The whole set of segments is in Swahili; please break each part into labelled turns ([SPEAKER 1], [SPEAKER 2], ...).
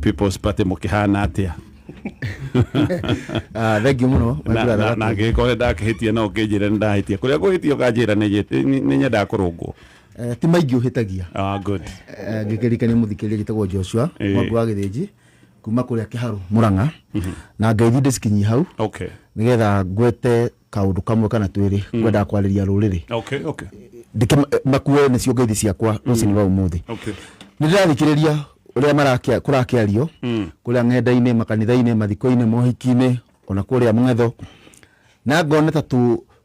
[SPEAKER 1] People's Party mukihana atia
[SPEAKER 2] thank you muno
[SPEAKER 1] na ngikore ndakihitia no kinjire ndahitia kuria kuhitia kanjira ni nyenda kurungwo
[SPEAKER 2] ti maingĩ uhitagia
[SPEAKER 1] good
[SPEAKER 2] ngikirikania muthikiria gitagwo Joshua Mwangi wa Githĩnji kuma kuria Kiharu Murang'a na ngeithi ndicikinyi hau
[SPEAKER 1] okay
[SPEAKER 2] nigetha ngwete kaundu kamwe kana twiri ngwenda kwariria ruriri
[SPEAKER 1] okay
[SPEAKER 2] makuwe nicio ngeithi ciakwa rucini wa umuthi
[SPEAKER 1] okay
[SPEAKER 2] nindirathikiriria uria kurakiario kuria ng'enda-ini makanitha-ini mathiko-ini mohiki-ini ona kuria mng'etho na ngone ta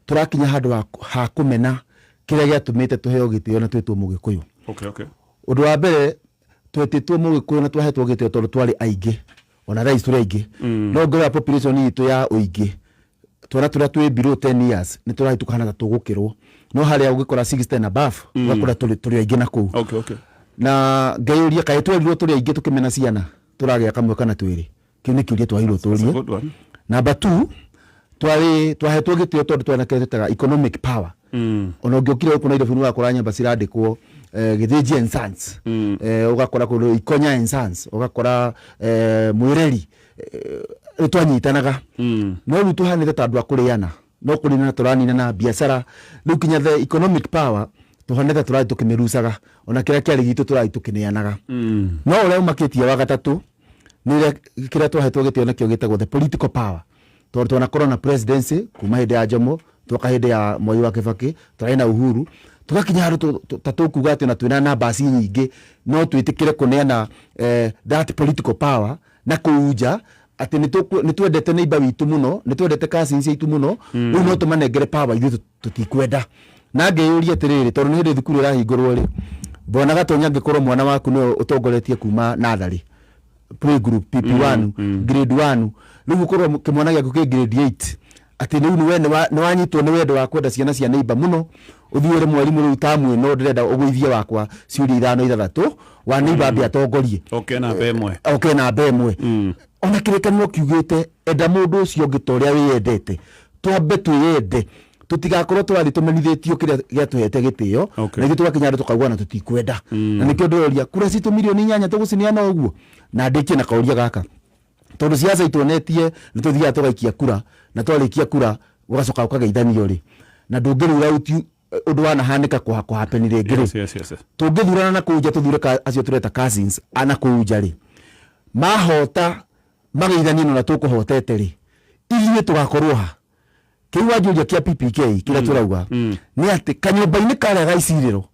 [SPEAKER 2] turakinya handu ha kumena kiria giatumite tuheo gitio na twetwo Mugikuyu
[SPEAKER 1] okay
[SPEAKER 2] undu wa mbere twetitwo Mugikuyu na twahetwo gitio tondu twari aingi ona rais turi aingi no ngora population yitu ya uingi twara twi below 10 years ni turahituka tugukirwo no haria ugikora 60 and above ugakora turi aingi na kuu
[SPEAKER 1] okay
[SPEAKER 2] na ngaiuria kae twerirwo turi aingi tukimena ciana turagia kamwe kana twiri kiu ni kiuria twahirwo turie number 2 twahetwo gitio tondu twana ketetaga economic power ona ngiokire ku Nairobi wa kora nyamba cirandikwo Githĩnji and Sons ugakora ku Ikonya and Sons ugakora Mwireri twanyitanaga no riu tuhanite tandu akuriana no kurina turanina na biashara riu kinya the economic power tuhanete turai tukimirucaga ona kiria kiari gitu turai tukineanaga no uria umakitie wa gatatu ni kiria twahetwo gitio nakio gitagwo the political power tondu twana corona presidency kuma hindi ya Jomo tuka hindi ya Moi wa Kibaki turaina Uhuru tugakinya handu tatukuga ati na twina namba nyingi no twitikire kuneana that political power na kuuja ati ni twendete neighbor witu muno ni twendete cousins yitu muno riu no tumanengere power ithu tutikwenda na ngeiuria atiriri tondu ni hindi thukuru irahingurwo ri bona gatonya ngikorwo mwana waku no utongoretie kuma nathari playgroup PP1 grade 1 riu ukorwo kimwana gyaku ki grade 8 ati riu ni wanyitwo ni wendo wa kwenda ciana cia neighbor muno uthiure mwalimu riu tamu no ndirenda uguithie wakwa ciuri 5-6 wa neighbor bia tongorie
[SPEAKER 1] okay na bemwe
[SPEAKER 2] ona kirikanio kiugite enda mundu ucio ngitoria wiyendete twambe twiyende tutigakorwo twari tumenithitio kiria giatuhete gitio na gitu twakinya ndo tukagwa na tutikwenda na nikio ndoria kura citu milioni 8 tuguciniana uguo na ndikie na kauria gaka tondu ciaca itonetie ni tuthia tugaikia kura na twarikia kura ugacoka ukageithanio ri na ndungirura uti undu wanahanika kwa hapenire ngiri
[SPEAKER 1] yes
[SPEAKER 2] tungithurana na kuja tuthure acio tureta cousins ana kuja ri mahota mageithanio na tukuhotete ri ithuĩ tugakorwo ha kiu wajuria kia PPK kila turauga ni ati kanyumba-ini karia gaiciriro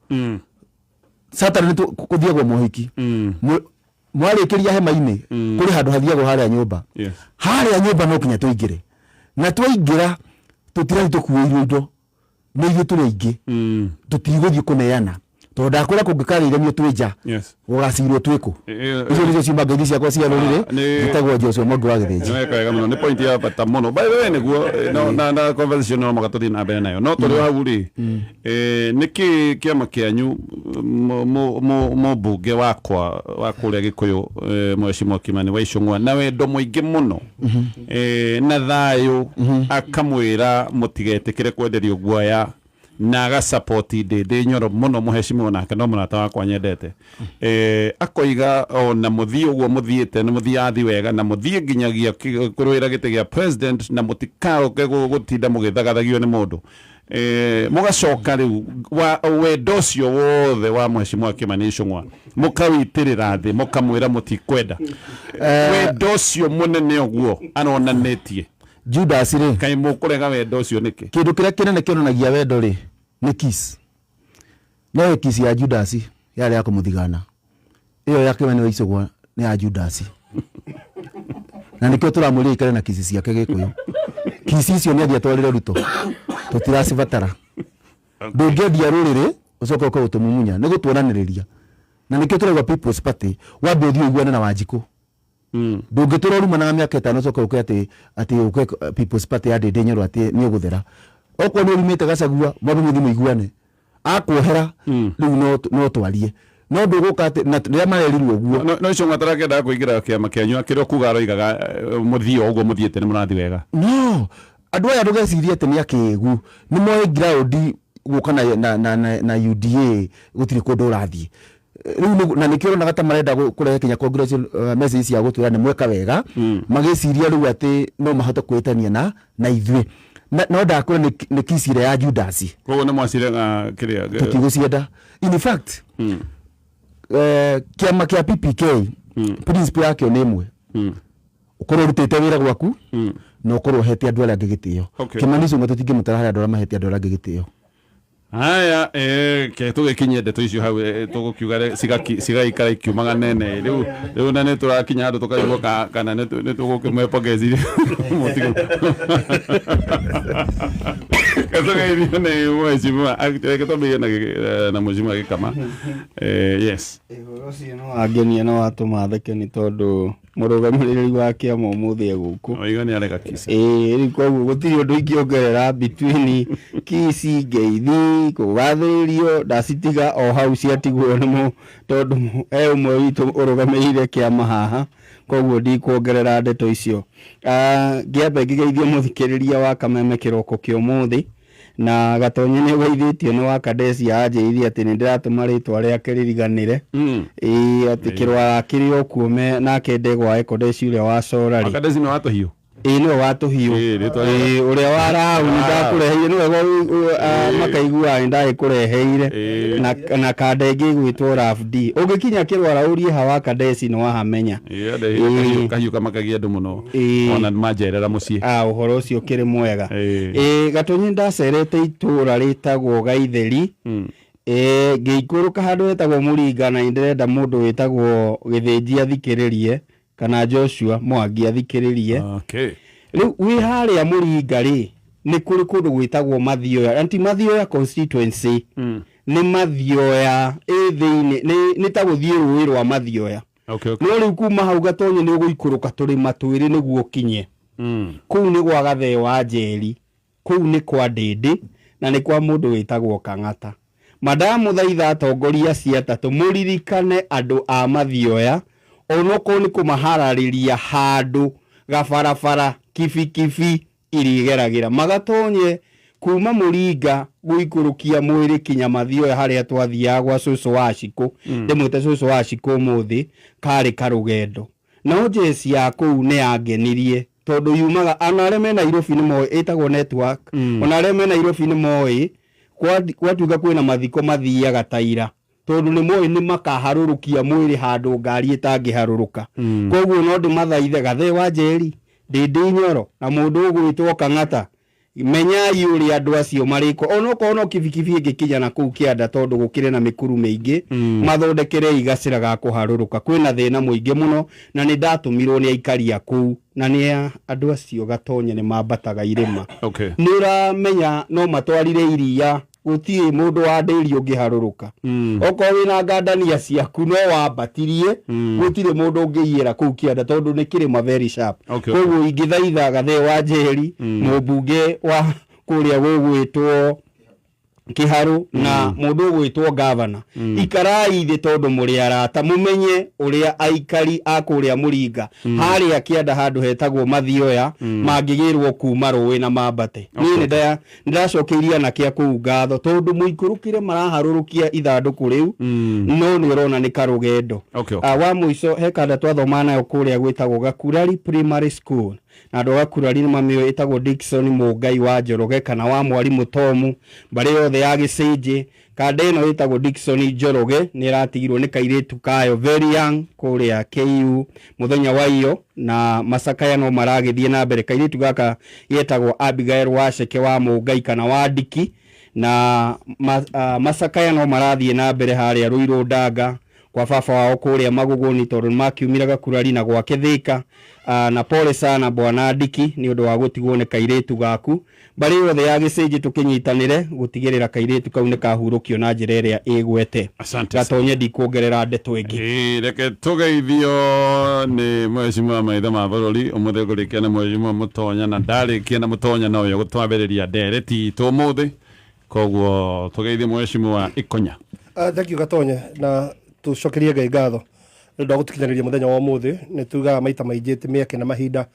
[SPEAKER 2] satara ni kuthiagwo mohiki mwarikiria hema-ini kuri handu hathiagwo haria nyumba haria nyumba no kinya tuingire na twaingira tutira tukuirwo indo ni ithuĩ turi aingi tutigũthii kuneana tondu ndakora kungikariire twija ugacirwo twiku icio nicio ciuma ngeithi ciakwa cia ruriri gitagwo Joshua Mwangi wa Githĩnji
[SPEAKER 1] wega muno ni point ya bata muno by the way niguo na conversation no magatuthi na mbere nayo no turi hau ri niki kiama kianyu mbunge wakwa wa kuria Gikuyu Mheshimiwa Kimani wa Ichung'wa na wendo muingi muno na thayu akamwira mutigetikire kwenderio guoya na ga support de Nyoro muno Mheshimiwa nake no murata wakwa nyendete akoiga ona muthii uguo muthiite ni muthiathi wega na muthii nginyagia kurwira gite gia president na mutikaroke gutinda mugithaгаthagio ni mundu mugacoka riu wendo ucio wothe wa Mheshimiwa Kimani Ichung'wa mukawitirira thi mukamwira mutikwenda wendo ucio munene uguo anonanitie
[SPEAKER 2] Judas ri
[SPEAKER 1] kai mukurega wendo ucio niki
[SPEAKER 2] kindu kiria kinene kionanagia wendo ri ni kiss no kiss ya Judas yale ya kumuthigana iyo ya Kimani Ichung'wa ni ya Judas na nikio turamuri ikare na kiss ciake Gikuyu kiss icio ni atwarire Ruto tutiracibatara ndungedia ruriri ucoka ukagutumumunya ni gutuonaniriria na nikio turauga People's Party wambe uthii uiguane na Wanjiku ndungitura ruma na miaka 5 ucoka uke ati uke People's Party ya Ndindi Nyoro ati ni uguthera okwo ni urumite Gacagua mwandu muthi muiguane akuohera riu no twarie no nduguka ati na ria marerirwo guo
[SPEAKER 1] no Ichung'wa tarakenda kuingira kiama kianyu akirio kuga aroigaga muthio uguo muthiete ni murathi wega
[SPEAKER 2] no andu aya ndugeciria ati ni akigu ni moe ground guka na UDA gutiri kundu urathie riu na nikio na gata marenda kurehe kinya congratulation message ya gutwira ni mweka wega magiciria riu ati no mahote kwitania na ithui no ndakora ni kisire ya Judas
[SPEAKER 1] koguo ni mwacire kiria
[SPEAKER 2] tukigucienda in fact kiama kia PPK principle yake ni imwe ukorwo rutite wira gwaku no ukorwo hete andu aria ngigitio kimanico ngo tutingi mutara andu aria mahete andu aria ngigitio
[SPEAKER 1] haya ke tugikinye ndeto icio hau tugukiuga cigaikara ikiumaga nene riu na ne turakinya andu tukaigua kana ne tugukimepongezi mutigo kazoga ne mheshimiwa akitomia na mheshimiwa Gikama yes
[SPEAKER 3] ucio no angenia no atumatheke ni tondu murugamiriri wa kiama umuthi eguku
[SPEAKER 1] oiga ni areka kisi
[SPEAKER 3] riko gutiri undu ingiongerera between kisi ngeithi kugathirio ndacitiga o hau ciatigwo nimo tondu umwe witu urugamirire kiama haha koguo ndikuongerera ndeto icio ngiambe ngigeithia muthikiriria wa Kameme kiroko kio umuthi na gatonye ni gweithitio ni wa Kadesi anjĩirie ati ni ndiratuma ritwa ria kiririganire ati kirwara kiri okume nake ndegwa Ekodesi uria wa Sorari
[SPEAKER 1] Kadesi ni watu hiyo
[SPEAKER 3] no watu hiyo uria warau ni ndakureheire ni wega makaigua ndai kureheire na kande ingi gwitwo RFD ungikinya kirwara urie hawa Kadesi no wahamenya
[SPEAKER 1] kahiuka makagia ndu muno ona majerera mucii
[SPEAKER 3] uhoro ucio kiri mwega gatonye ndacerete itura ritagwo Gaitheri ngiikuruka handu hetagwo Muringa na ndirenda mundu witagwo Githinji athikiririe kana Joshua Mwangi athikiririe riu wi haria Muringa ri ni kuri kundu gwitagwo Mathioya anti Mathioya constituency ni Mathioya thiini ni ta guthie ruwi rwa Mathioya no riu kuma hau gatonye ni uguikuruka turi matwiri niguo kinye kuu ni gwa Gathe wa Njeri kuu ni kwa Ndindi na ni kwa mundu witagwo Kang'ata madamu thaitha atongoria cia tatu muririkane andu a Mathioya onoko ni kumaharariria handu gabarabara kifi irigeragira magatonye kuma Muringa guikurukia mwiri kinya Mathioya haria twathia gwa Cucu wa Ciku ndimwite Cucu wa Ciku muthi kari karugendo no jesi ya kuu ni angenirie tondu yumaga anareme Nairobi ni moi etagwo network onareme Nairobi ni moi kwatuga kwina mathiko mathiaga taira tondu ni moi ni makaharurukia mwiri handu ngari itangiharuruka koguo no ndimathaithe Gathe wa Njeri Ndindi Nyoro na mundu ugwitwo Kang'ata menyai uri andu acio mariko onoko no kibikibi ngikinya na kuu Kianda tondu gukire na mikuru mingi mathondekere igacira ga kuharuruka kwina thina muingi muno na ni ndatumirwo ni aikari kuu na ni andu acio gatonye ni mambataga irima ni uramenya no matwarire iria gutie mundu wa ndiri ungiharuruka oko wina ngandania ciaku no wambatirie gutire mundu ungiiyera kuu Kianda tondu ni kirima very sharp koguo ingithaitha Gathe wa Njeri mubunge wa kuria gugwitwo Kiharu na mundu ugwitwo governor ikarai thi tondu muri arata mumenye uria aikari akuria Muringa haria Kianda handu hetagwo Mathioya mangigirwo kuma ruwi na mambate ni ndacokeiria na kia kuu ngatho tondu muikurukire maraharurukia ithanduku riu no ni urona ni karugendo wa muico hekanda twathoma nayo kuria gwitagwo Gakurari Primary School na ndo Gakurari ni mamio etagwo Dickson Mugai wa Njoroge kana wa mwarimu Tomu bari yothe ya Gicinji kadeno etagwo Dickson Njoroge ni ratigirwo ni kairetu kayo very young kuria KU muthenya wa iyo na macakaya no maragithie na mbere kairetu gaka yetagwo Abigail Waceke wa Mugai kana wa Diki na macakaya no marathie na mbere haria Ruiru Ndanga kwa baba wao kuria Maguguni tondu makiumira Gakurari na gwake Thika na pole sana bwana Diki ni undu wa gutigwo ni kairetu gaku bari yothe ya Gicinji tukinyitanire gutigirira kairetu kau ni kahurukio na njira iria igwete gatonye ndikuongerera ndeto ingi
[SPEAKER 1] reke tugeithio ni mheshimiwa maitha ma bururi umuthe kurikia na mheshimiwa Mutonya na ndarikia na Mutonya na uyo gutwambiriria ndereti tu muthi koguo tugeithie mheshimiwa Ikonya
[SPEAKER 4] thank you Gatonye na tucokerie Ngai ngatho ndio gutikinyaniria muthenya wa umuthi ni tugaga maita maingi ti miake na mahinda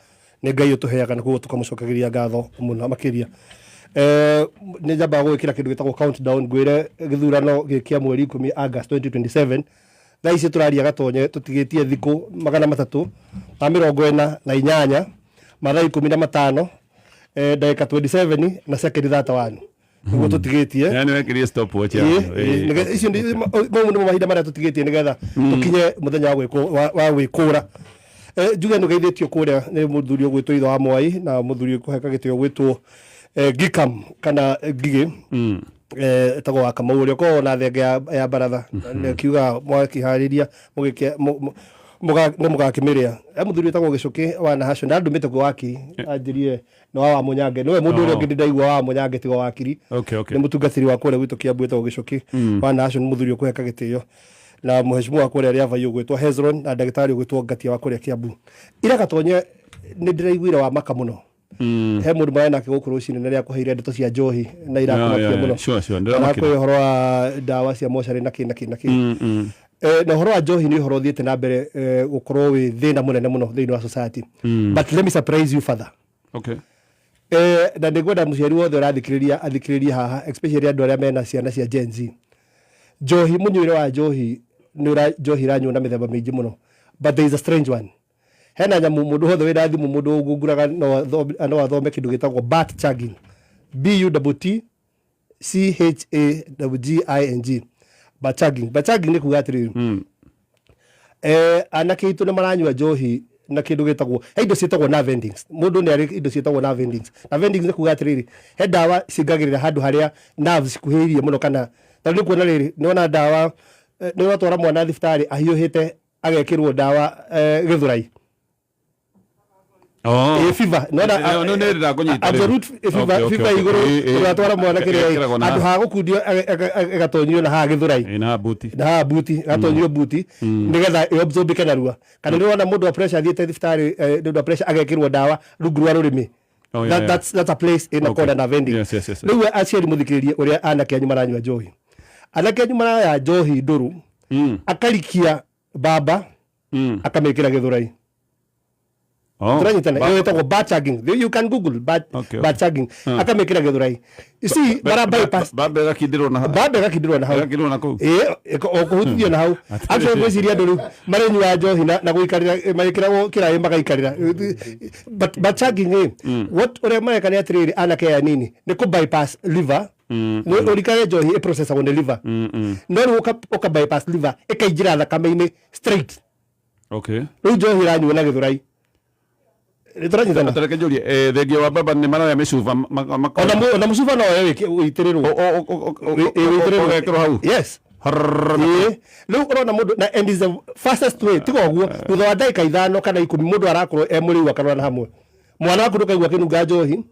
[SPEAKER 4] ni Ngai utuheaga na kuo tukamucokeria ngatho muno makiria ni njamba gwikira kindu gitagwo countdown gwire githurano gikia mweri 10 August 2027 thaa ici turaria Gatonye tutigitie thiku 348 mathaa 15 ndagika 27 na second 31 niguo tutigitie
[SPEAKER 1] yani wekirie stop watch
[SPEAKER 4] icio nĩ mahinda marĩa tutigitie nigetha tukinye muthenya wa gwikura njuge nä geithätio kå rä a nä må thuri å gwä two ithe wa Mwai na må thuri kå heka gä tä o gwä two Gikam kana Gigĩ etagwo wa Kamau å rä a koragwo na thenge ya baratha kiuga mwakä ria nä må gakä mä rä a må thuri etagwo gä cå wa Nahashon na ndå mä te kuo wakiri anjä no wa Munyange nä we må ndå å rä a å ngä ndä ndaigua wa Munyange tigo wakiri nä må tungatä ri wa kå rä a gwä two Kiambu etagwo gä cå wa Nahashon må thuri å kå heka gä tä o na mheshimiwa wa kuria ria vayo gwitwo Hezron na ndagitari gwitwo Ngatia wa kuria Kiambu ira Gatonye ni ndiraiguira wa maka muno he mundu mara nake guku rucini na ria kuheire ndeto cia njohi na irakumakia muno na kwa horo wa dawa cia mocarĩ na na horo wa njohi ni horo thiete na mbere gukorwo wi thina munene muno thiini wa society but let me surprise you further na ndigwenda muciari wothe urathikiriria haha especially andu aria mena ciana cia Gen Z njohi munyuire wa njohi njohi ranyua na mithemba mingi muno but there is a strange one hena nyamu mundu hothe wina thimu mundu ugunguraga no athome kindu gitagwo bat chugging BUTT CHAGGING bat chugging ni kuga atiri anake itu ni maranyua njohi na kindu gitagwo indo cietagwo nerve endings mundu ni ari indo cietagwo nerve endings ni kuga atiri he dawa cingagirira handu haria nerves cikuhirie muno kana tani kuona riri niona dawa ni watwara mwana thibitarĩ ahiũhĩte agekĩrwo dawa gĩthũrai fever no nĩ ndĩra kũnyita absolute fever igũrũ watwara mwana kĩrĩa andũ ha gũkundio gatonyio na ha gĩthũrai na buti gatonyio buti nĩgetha absorb narua kana nĩwona mũndũ wa pressure athiĩte thibitarĩ mũndũ wa pressure agekĩrwo dawa rungu rwa rũrĩmĩ that's a place in a corner na vending rĩu aciari mũthikĩrĩrie ũrĩa anake anyu maranyua njohi anake anyu maraya njohi ndũrũ akarikia baba akamekĩra gĩthũrai turanyitana yo etagwo bat chugging you can google bat chugging akamekĩra gĩthũrai you see bara bypass
[SPEAKER 1] baba gakindirwo na hau
[SPEAKER 4] okuhutithio na hau actually gwĩciria andũ rĩu marenyua njohi na gũikarĩra magĩkĩragwo kĩraĩ magaikarĩra bat chugging what ũrĩa mareka nĩ atĩrĩrĩ anake aya nini nĩ kũ bypass liver urikare njohi processagwo nĩ liver no rĩu ũka bypass liver ĩkaingĩra thakame-inĩ straight rĩu njohi ranyua na gĩthũrai turanyitana
[SPEAKER 1] tareke njurie thengio wa baba ni maraya micuba
[SPEAKER 4] ona mucuba no wĩitĩrĩrwo
[SPEAKER 1] wĩitĩrĩrwo hau
[SPEAKER 4] yes rĩu ũrona mũndũ na and is the fastest way tiga ũguo thutha wa ndagĩka 5 kana 10 mũndũ arakorwo mũrĩu akarora na hamwe mwana waku ndũkaigua kĩnunga njohi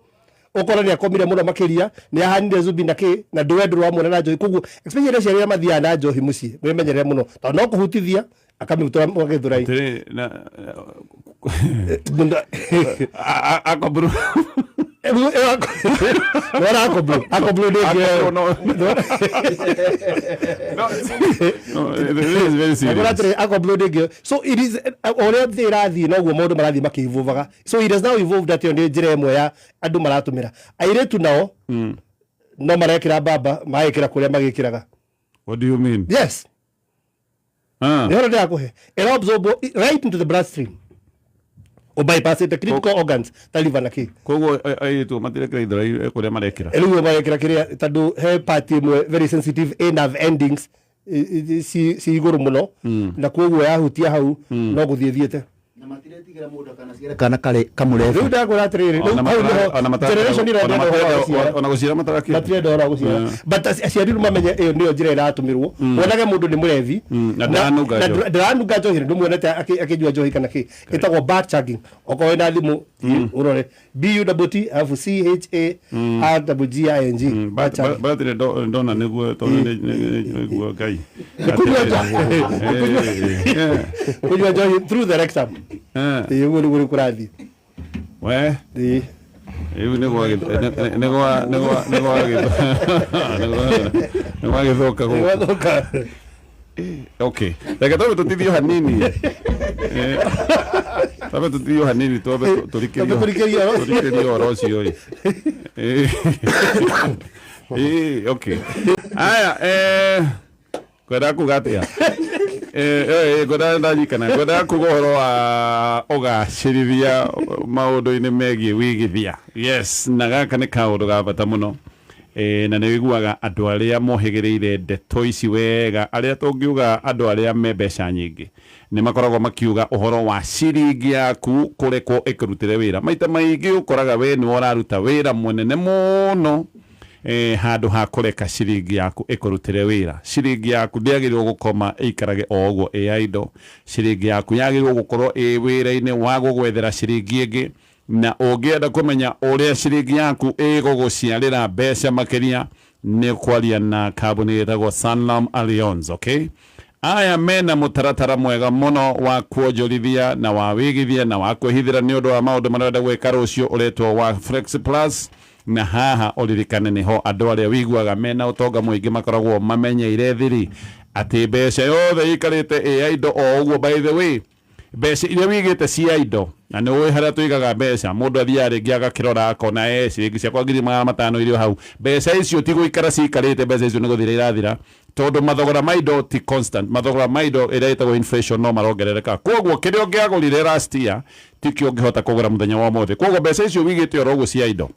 [SPEAKER 4] ukora ni akomire muno makiria ni ahanire zubi na ki na ndwendo rwa mwana na njohi kugu especially ciana mathia na njohi muci mwemenyerere muno to no kuhutithia akamiruta magithurai
[SPEAKER 1] akobru
[SPEAKER 4] akobru ndege akobru ndege so it is all the rathi no guo mundu marathi makivuvaga so it is now evolved that on njira imwe ya andu maratumira airetu nao no marekira baba maekira kuria magikiraga.
[SPEAKER 1] What do you mean?
[SPEAKER 4] Yes. It absorbs right into the bloodstream. O bypass the critical organs ta liver na ki
[SPEAKER 1] kogo aitu matirekira ithrai kuria marekira
[SPEAKER 4] eliwe marekira kiria tadu he part imwe very sensitive nerve endings si iguru muno na kogo yahutia hau no guthiethiete na matiretigira mundu kana kare kamurebe riu ndagura atiriri generation ira
[SPEAKER 1] ona gucira mataraki
[SPEAKER 4] matirenda ora gucira but aciari mamenye iyo niyo njira iratumirwo wonage mundu ni murevi
[SPEAKER 1] na
[SPEAKER 4] ndaranunga njohi ndumuonete akijua njohi kana ki itagwo bat chugging okowe na thimu urore BUTT CHAGGING
[SPEAKER 1] bat ndona niguo to niguo ngai
[SPEAKER 4] kunywa njohi through the rectum guri kurathi
[SPEAKER 1] we iu niguo githoka okay reke tobe tutithio hanini tobe tutithio hanini tobe turikerio orocio okay aya kwenda kugatia goda ndajikana goda kugohoro wa ogacirithia maundu-ini megie wigithia. Yes, na gaka ni kaundu ga bata muno. Na nĩ wiguaga andũ arĩa mohĩgĩrĩire ndeto ici wega, arĩa tũngiuga andũ arĩa me mbeca nyingĩ nĩ makoragwo makiuga ũhoro wa ciringi yaku kũrekwo ĩkĩrutĩre wĩra. Maita maingĩ ũkoraga we nĩ ũraruta wĩra mũnene mũno handũ ha kũreka ciringi yaku ĩkũrutĩre wĩra. Ciringi yaku ndĩagĩrĩirwo gũkoma ĩikarage o ũguo ĩ idle. Ciringi yaku yagĩrĩirwo gũkorwo ĩ wĩra-inĩ wa gũgwethera ciringi ĩngĩ, na ũngĩenda kũmenya ũrĩa ciringi yaku ĩgũgũciarĩra mbeca makĩria nĩ kwaria na kambuni ĩtagwo Sanlam Alliance. Okay, aya mena mũtaratara mwega mũno wa kuonjorithia na wa wĩigithia na wa kwĩhithĩra nĩ ũndũ wa maũndũ marĩa ũrenda gwĩka rũciũ ũretwo wa Flex Plus. Na haha ũririkane nĩho andũ arĩa wiguaga mena ũtonga mũingĩ makoragwo mamenyeire thiri atĩ mbeca yothe ikarĩte ĩ indo o ũguo. By the way, mbeca iria wigĩte cia indo, na nĩ ũĩ harĩa tũigaga mbeca, mũndũ athiaga rĩngĩ agakĩrora akona ciringi ciakwa 5,000 irio hau. Mbeca icio ti gũikara cikarĩte, mbeca icio nĩ gũthira irathira, tondũ mathogora ma indo ti constant. Mathogora ma indo ĩrĩa ĩtagwo inflation no marongerereka. Koguo kĩrĩa ũngĩagũrire last year tikĩo ũngĩhota kũgũra mũthenya wa ũmũthĩ. Koguo mbeca icio wigĩte oro ũguo cia indo,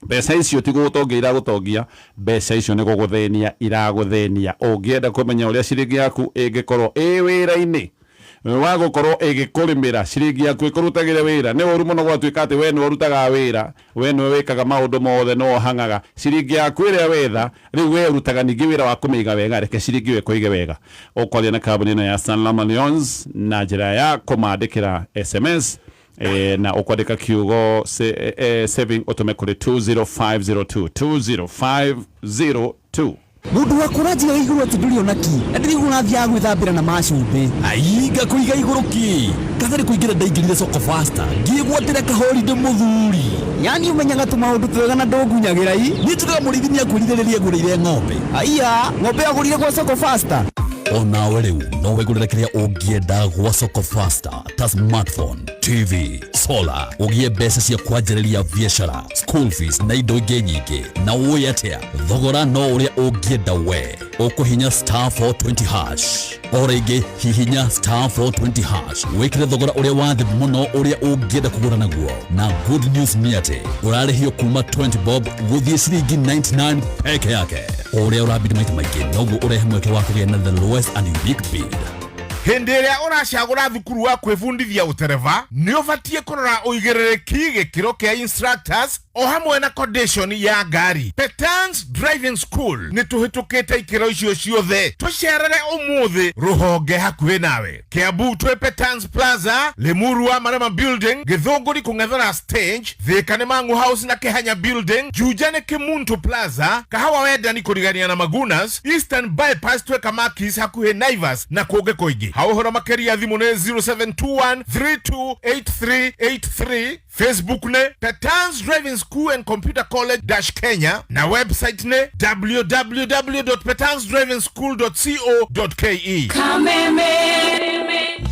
[SPEAKER 1] mbeca icio ti gũgũtongia iragũtongia, mbeca icio nĩ gũgũthĩnia iragũthĩnia. Ũngĩenda kũmenya ũrĩa ciringi yaku ĩngĩkorwo ĩ wĩra-inĩ wa gũkorwo ĩgĩkũrĩmĩra, ciringi yaku ĩkũrutagĩre wĩra, nĩ ũru mũno gwatuĩka atĩ we nĩ ũrutaga wĩra, we nĩ wĩkaga maũndũ mothe no hangaga. Ciringi yaku ĩrĩa wetha rĩu we ũrutaga ningĩ wĩra wa kũmĩiga wega, reke ciringi we kũige wega. Ũkwaria na kambuni ĩno ya Sanlam Alliance na njĩra ya kũmandĩkĩra SMS na ukwandika kiugo saving ũtũme kũrĩ 20502 20502.
[SPEAKER 5] Mundu wakurathia iguru atudurio naki ndirigu nathia gwithambira na macumbi aiga kuiga iguru ki kathari kuingira ndaingirire soko faster ngigwatire kahorinde muthuri yani umenyaga tu maundu twega na ndongunyagira i nituga murithimia kwirithiriria ngurire ng'ombe aiya ng'ombe agurire kwa soko faster. Ona wewe no wegurira kiria ungienda gwa soko faster ta smartphone, TV, solar, ugie mbeca cia kwanjĩrĩria biashara, school fees na indo ingĩ nyingĩ. Na uĩ atĩa thogora no ũrĩa ungienda we ũkũhinya *420#. O rĩngĩ hihinya *420# wĩkĩre thogora ũrĩa wathĩ mũno ũrĩa ungienda kũgũra naguo. Na good news nĩ atĩ ũrarĩhio kuma 20 bob gũthiĩ ciringi 99 peke yake. Ũrĩa ũrabidi maita maingĩ noguo ũrehe mweke wa kũgĩa na the lowest and unique bid.
[SPEAKER 6] Hindi ĩrĩa ũracagũra thukuru wa kwĩbundithia ũtereva nĩ ũbatiĩ kũrora ũigĩrĩrĩki gĩkĩro kĩa instructors o hamwe na condition ya ngari. Petans Driving School nĩ tũhĩtũkĩte ikĩro icio ciothe. Tũcerere ũmũthĩ rũhonge hakuhĩ nawe. Kiambu twĩ Petans Plaza, Limuru wa Marama Building, Gĩthũngũri kũng'ethera stage, Thĩka nĩ Mang'u House na Kĩhanya Building, Juja nĩ Kĩmuntu Plaza, Kahawa Wendani kũrigania na Magunas, Eastern Bypass twĩ Kamakis hakuhĩ Naivas na kũngĩ kũingĩ. Hauhoro makĩria thimũ nĩ 0721328383. Facebook ne Petans Driving School and Computer College Kenya na website ne www.petansdrivingschool.co.ke. Kameme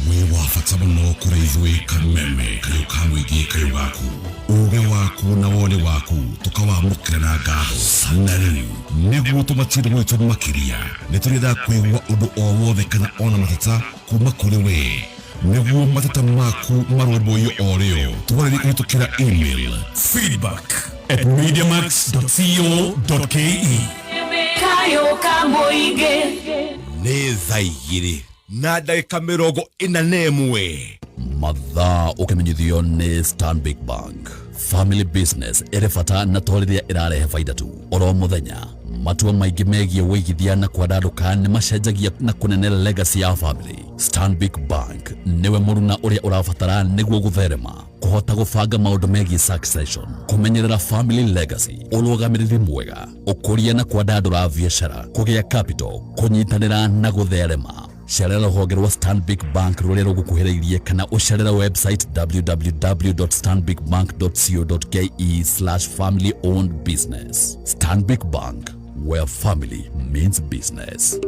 [SPEAKER 6] we wafata muno kureizwe Kameme kayo kamwigi kayo waku uge waku na wone waku tukawamukira na ngaho sanari niguo tumatire mwetu makiria niturida kwigwa undu o wothe kana ona matata kuma kuri we niguo matata maku marũmbũiyo o rĩo tũbarĩrie kũhĩtũkĩra email feedback@mediamax.co.ke. Kayo kamũingĩ nĩ thaa 2 na ndagĩka 41
[SPEAKER 5] mathaa ũkĩmenyithio nĩ Stanbic Bank. Family business ĩrĩ bata na tũrĩrĩa ĩrarehe faida tu oro mũthenya. Matua maingĩ megiĩ wĩigithia na kwandarũka nĩ macenjagia na kũnenera legacy ya family. Stanbic Bank nĩwe mũruna ũrĩa ũrabatara nĩguo gũtherema, kũhota gũbanga maũndũ megiĩ succession, kũmenyerera family legacy, ũrũgamĩrĩri mwega, ũkũria na kwandandũra biashara, kũgĩa capital, kũnyitanĩra na gũtherema. Cerera rũhonge rwa Stanbic Bank rũrĩa rũgũkuhĩrĩirie kana ũcerera website www.stanbicbank.co.ke/family owned business. Stanbic Bank, where family means business.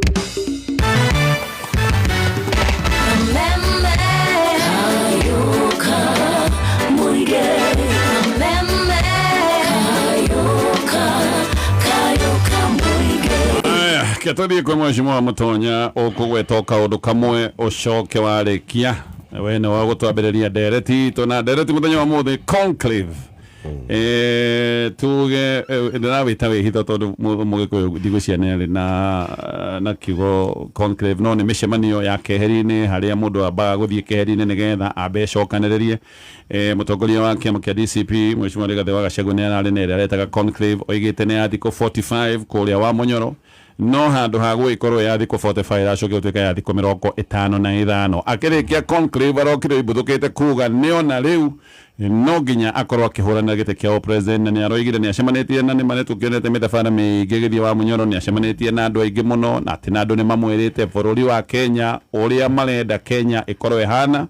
[SPEAKER 1] Katari kwa mheshimiwa Mutonya ukugweta kaundu kamwe ucoke warikia we no wagutwambiriria ndereti tuna ndereti muthenya wa muthi conclave tuge ndawita wihitho tondu mugikuyu ndigocianire na kigo conclave no ni micemanio ya keheri-ini haria mundu ambaga guthie keheri-ini nigetha ambe cokaniririe mutongoria wa kiama kia DCP mheshimiwa Rigathi wa Gachagua ni arari nere aretaga conclave oigite ni athiko 45 kuria wa Munyoro no handu ha gwikorwo ya thiko 45 acoke utuika ya thiko 55 akirikia conclave arokire ibuthukite kuga niona riu no nginya akorwo akihurana gite kia president na ni aroigire ni acemanitie na ni manetu kionete mithabara miingi githie wa Munyoro ni acemanitie na andu aingi muno na ati na andu ni mamwirite bururi wa Kenya uria marenda Kenya ikorwo ihana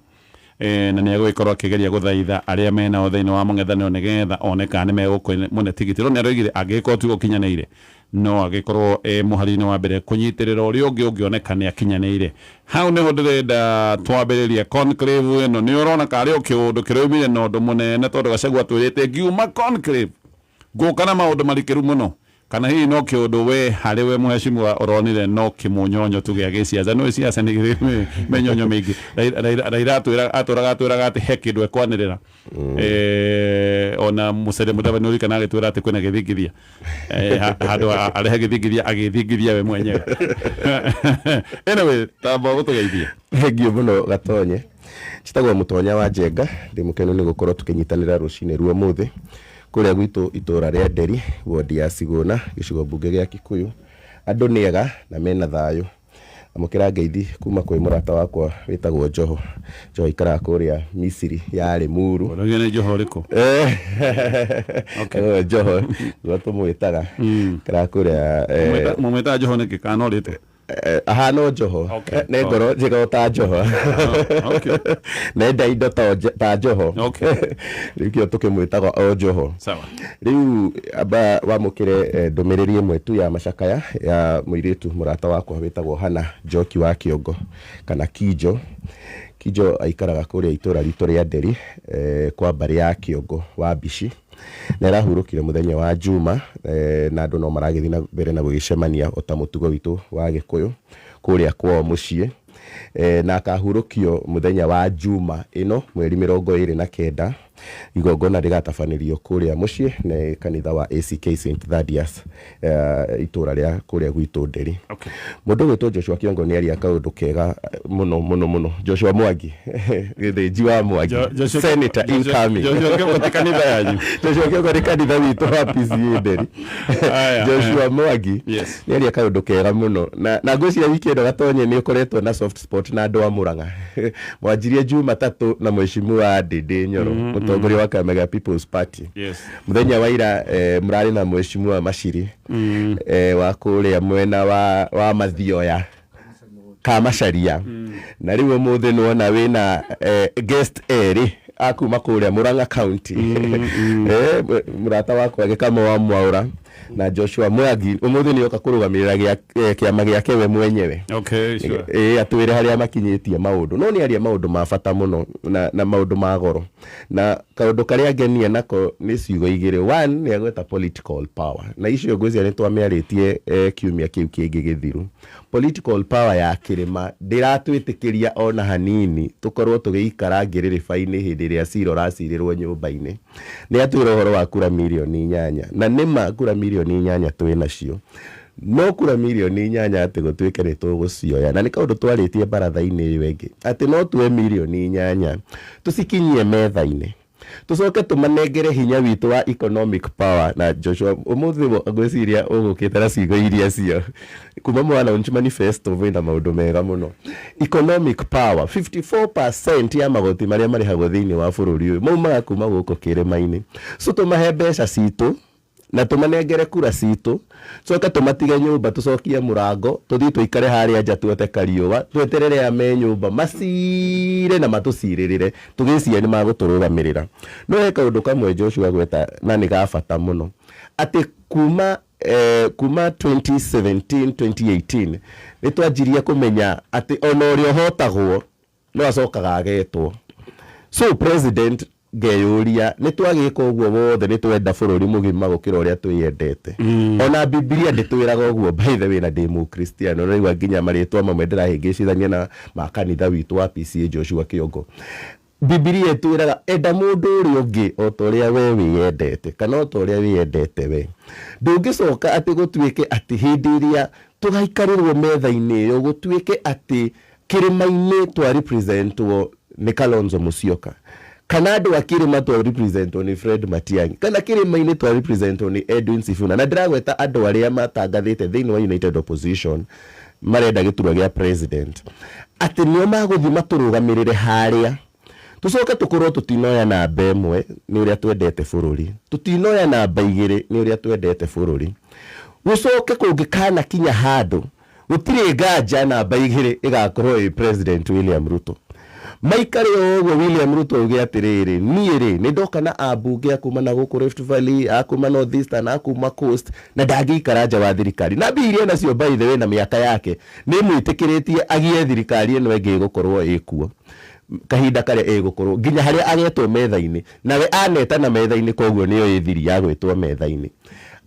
[SPEAKER 1] na ni agwikorwo akigeria guthaitha aria mena othaini wa mung'ethaniro nigetha oneka ni megukune tigiti ni aroigire angikorwo tu gukinyanire no agikorwo muhari-ini wa mbere kunyitirira uria ungi ungioneka ni akinyanire hau niho ndirenda twambiriria conclave ino ni urona kari kiundu kirumire na undu munene tondu Gachagua twirite ngiuma conclave gukana maundu marikiru muno kana hihi no kiundu we hari we mheshimiwa uronire no kimunyonyo tugia giciaca no ciaca ni menyonyo mingi Raila aturaga ati he kindu ekwanirira ona Musalia Mudavadi nuri kana agitwira ati kwina githingithia handu arehe githingithia agithingithia we mwenyewe anyway tamba gutugeithia
[SPEAKER 7] hengio muno Gatonye citagwo Mutonya wa Njenga ndi mukenu ni gukorwo tukinyitanira rucine ruo muthi kuria gwitu itura ria Nderi wodi ya Siguna gicigo bunge gia Kikuyu andu niega na mena thayu amukira ngeithi kuma kwi murata wakwa witagwo Joho ikara kuria Misiri ya Limuru
[SPEAKER 1] uragene Joho riko
[SPEAKER 7] okay Joho tumuitaga kara kuria
[SPEAKER 1] mumwita Joho ni kikanolite
[SPEAKER 7] ahano Joho ne ngoro jiga ta Joho
[SPEAKER 1] okay
[SPEAKER 7] ne indo ta Joho
[SPEAKER 1] okay
[SPEAKER 7] rikio tukimwitaga o Joho
[SPEAKER 1] sawa
[SPEAKER 7] riu aba wamukire ndumiriri imwe tu ya macakaya ya muiritu murata wakwa witagwo Hana Njoki wa Kiongo kana Kijo aikaraga kuria itura ritu ria Nderi kwa bari ya Kiongo wa Bishi na rahurukire muthenya wa Juma na andu no maragithii na mbere na gugicemania otamutugo witu wa Gikuyu kuria kwa mucie na akahurukio muthenya wa Juma ino mweri 29 igongona rigatafanirio kuria mucie na kanitha wa ACK St Thaddeus itura ria kuria gwitu Nderi mundu gwitwo Joshua Kiongo ni aria kaundu kega muno Joshua Mwangi githiji wa Mwangi senator incoming
[SPEAKER 1] Joshua Kiongo ti kanitha yanyu
[SPEAKER 7] Joshua Kiongo ni kanitha witu wa PCA Nderi Joshua Mwangi ni aria kaundu kega muno na ngwiciria wiki ino Gatonye ni ukoretwo na soft spot na andu a Murang'a mwanjirie Juma 3 na mheshimiwa Ndindi Nyoro mutongoria wa Kakamega People's Party muthenya wa ira murari na mheshimiwa Mashiri wa kuria mwena wa Mathioya Kamacharia na riu muthi nuona wina guest eri akuma kuria Murang'a County murata wakwa Gikamo wa Mwaura na Joshua Mwangi umuthi ni oka kurugamirira kiama giake we mwenyewe
[SPEAKER 1] okay sure
[SPEAKER 7] atwire haria makinyitie maundu no ni aria maundu ma bata muno na maundu ma goro na kaundu karia ngenie nako ni ciugo igire one ni agweta political power na icio ngwizia ni twamiaritie kiumia kiu kingi githiru political power ya kirima ndiratwitikiria ona hanini tukorwo tugiikara ngiririba-ini hindi ria ciro racirirwo nyumba-ini ni atwira horo wa kura milioni 8 na nima kura milioni 8 twina cio no kura milioni 8 ati gutwike ni tugucioya na ni kaundu twaritie baratha-ini wengi ati no tuwe milioni 8 tusikinyie metha-ini tucoke tumanengere hinya witu wa economic power na Joshua umuthi ngwiciria ugukite na cigo iria cio kuma mwana launch manifesto vina maundu mega muno economic power 54% ya magoti maria mari hago thiini wa bururi uyu maumaga kuma guko kirima-ini so tumahe mbeca citu na tumanengere kura citu coka tumatige nyumba tucokie murango tuthii tuikare haria nja tuote kariuwa tweterere ame nyumba masire na matuciririre tugiciria ni maguturugamirira no he kaundu kamwe Joshua gweta na ni gabata muno ati kuma 2017 2018 nitwanjirie kumenya ati ona urio hotagwo no acokaga agetwo so president ngeyuria nĩ twagĩka ũguo wothe nĩ twenda bũrũri mũgima gũkĩra ũrĩa twĩyendete ona Biblia ndĩtwĩraga ũguo by the way na ndĩ mũkristiano rĩu nginya marĩtwa mamwe ndĩrahĩngĩcithania na makanitha witũ wa PCA Joshua Kĩongo. Biblia ĩtwĩraga enda mũndũ ũrĩa ũngĩ o ta ũrĩa we wĩyendete kana o ta ũrĩa wĩyendete we. Ndũngĩcoka atĩ gũtuĩke atĩ hĩndĩ ĩrĩa tũgaikarĩrwo metha-inĩ ĩyo gũtuĩke atĩ kĩrĩma-inĩ twa representwo nĩ Kalonzo Musyoka kana andũ a kĩrĩma twa representwo nĩ Fred Matiang'i kana kĩrĩma-inĩ twa representwo nĩ Edwin Sifuna na ndĩragweta andũ arĩa matangathĩte thĩinĩ wa United Opposition marenda gĩturwa gĩa president atĩ nĩo magũthiĩ matũrũgamĩrĩre harĩa tucoke tukorwo tutinoya namba ĩmwe nĩ ũrĩa twendete bũrũri tutinoya namba igĩrĩ nĩ ũrĩa twendete bũrũri gucoke kũngĩkana kinya handũ gũtirĩ nganja namba igĩrĩ ĩgakorwo ĩ president William Ruto maikare ũguo William Ruto uge atĩrĩrĩ niĩ rĩ nĩ ndoka na ambunge akuma na gũkũ Rift Valley akuma North Eastern akuma Coast na ndangĩikara nja wa thirikari na biria nacio by the way na mĩaka yake nĩ mwĩtĩkĩrĩtie agie thirikari ĩno ĩngĩ gũkorwo ĩkuo kahinda karĩa ĩgũkorwo nginya harĩa agetwo metha-inĩ nawe aneta na metha-inĩ koguo nĩyo ĩthiri ya gwĩtwo metha-inĩ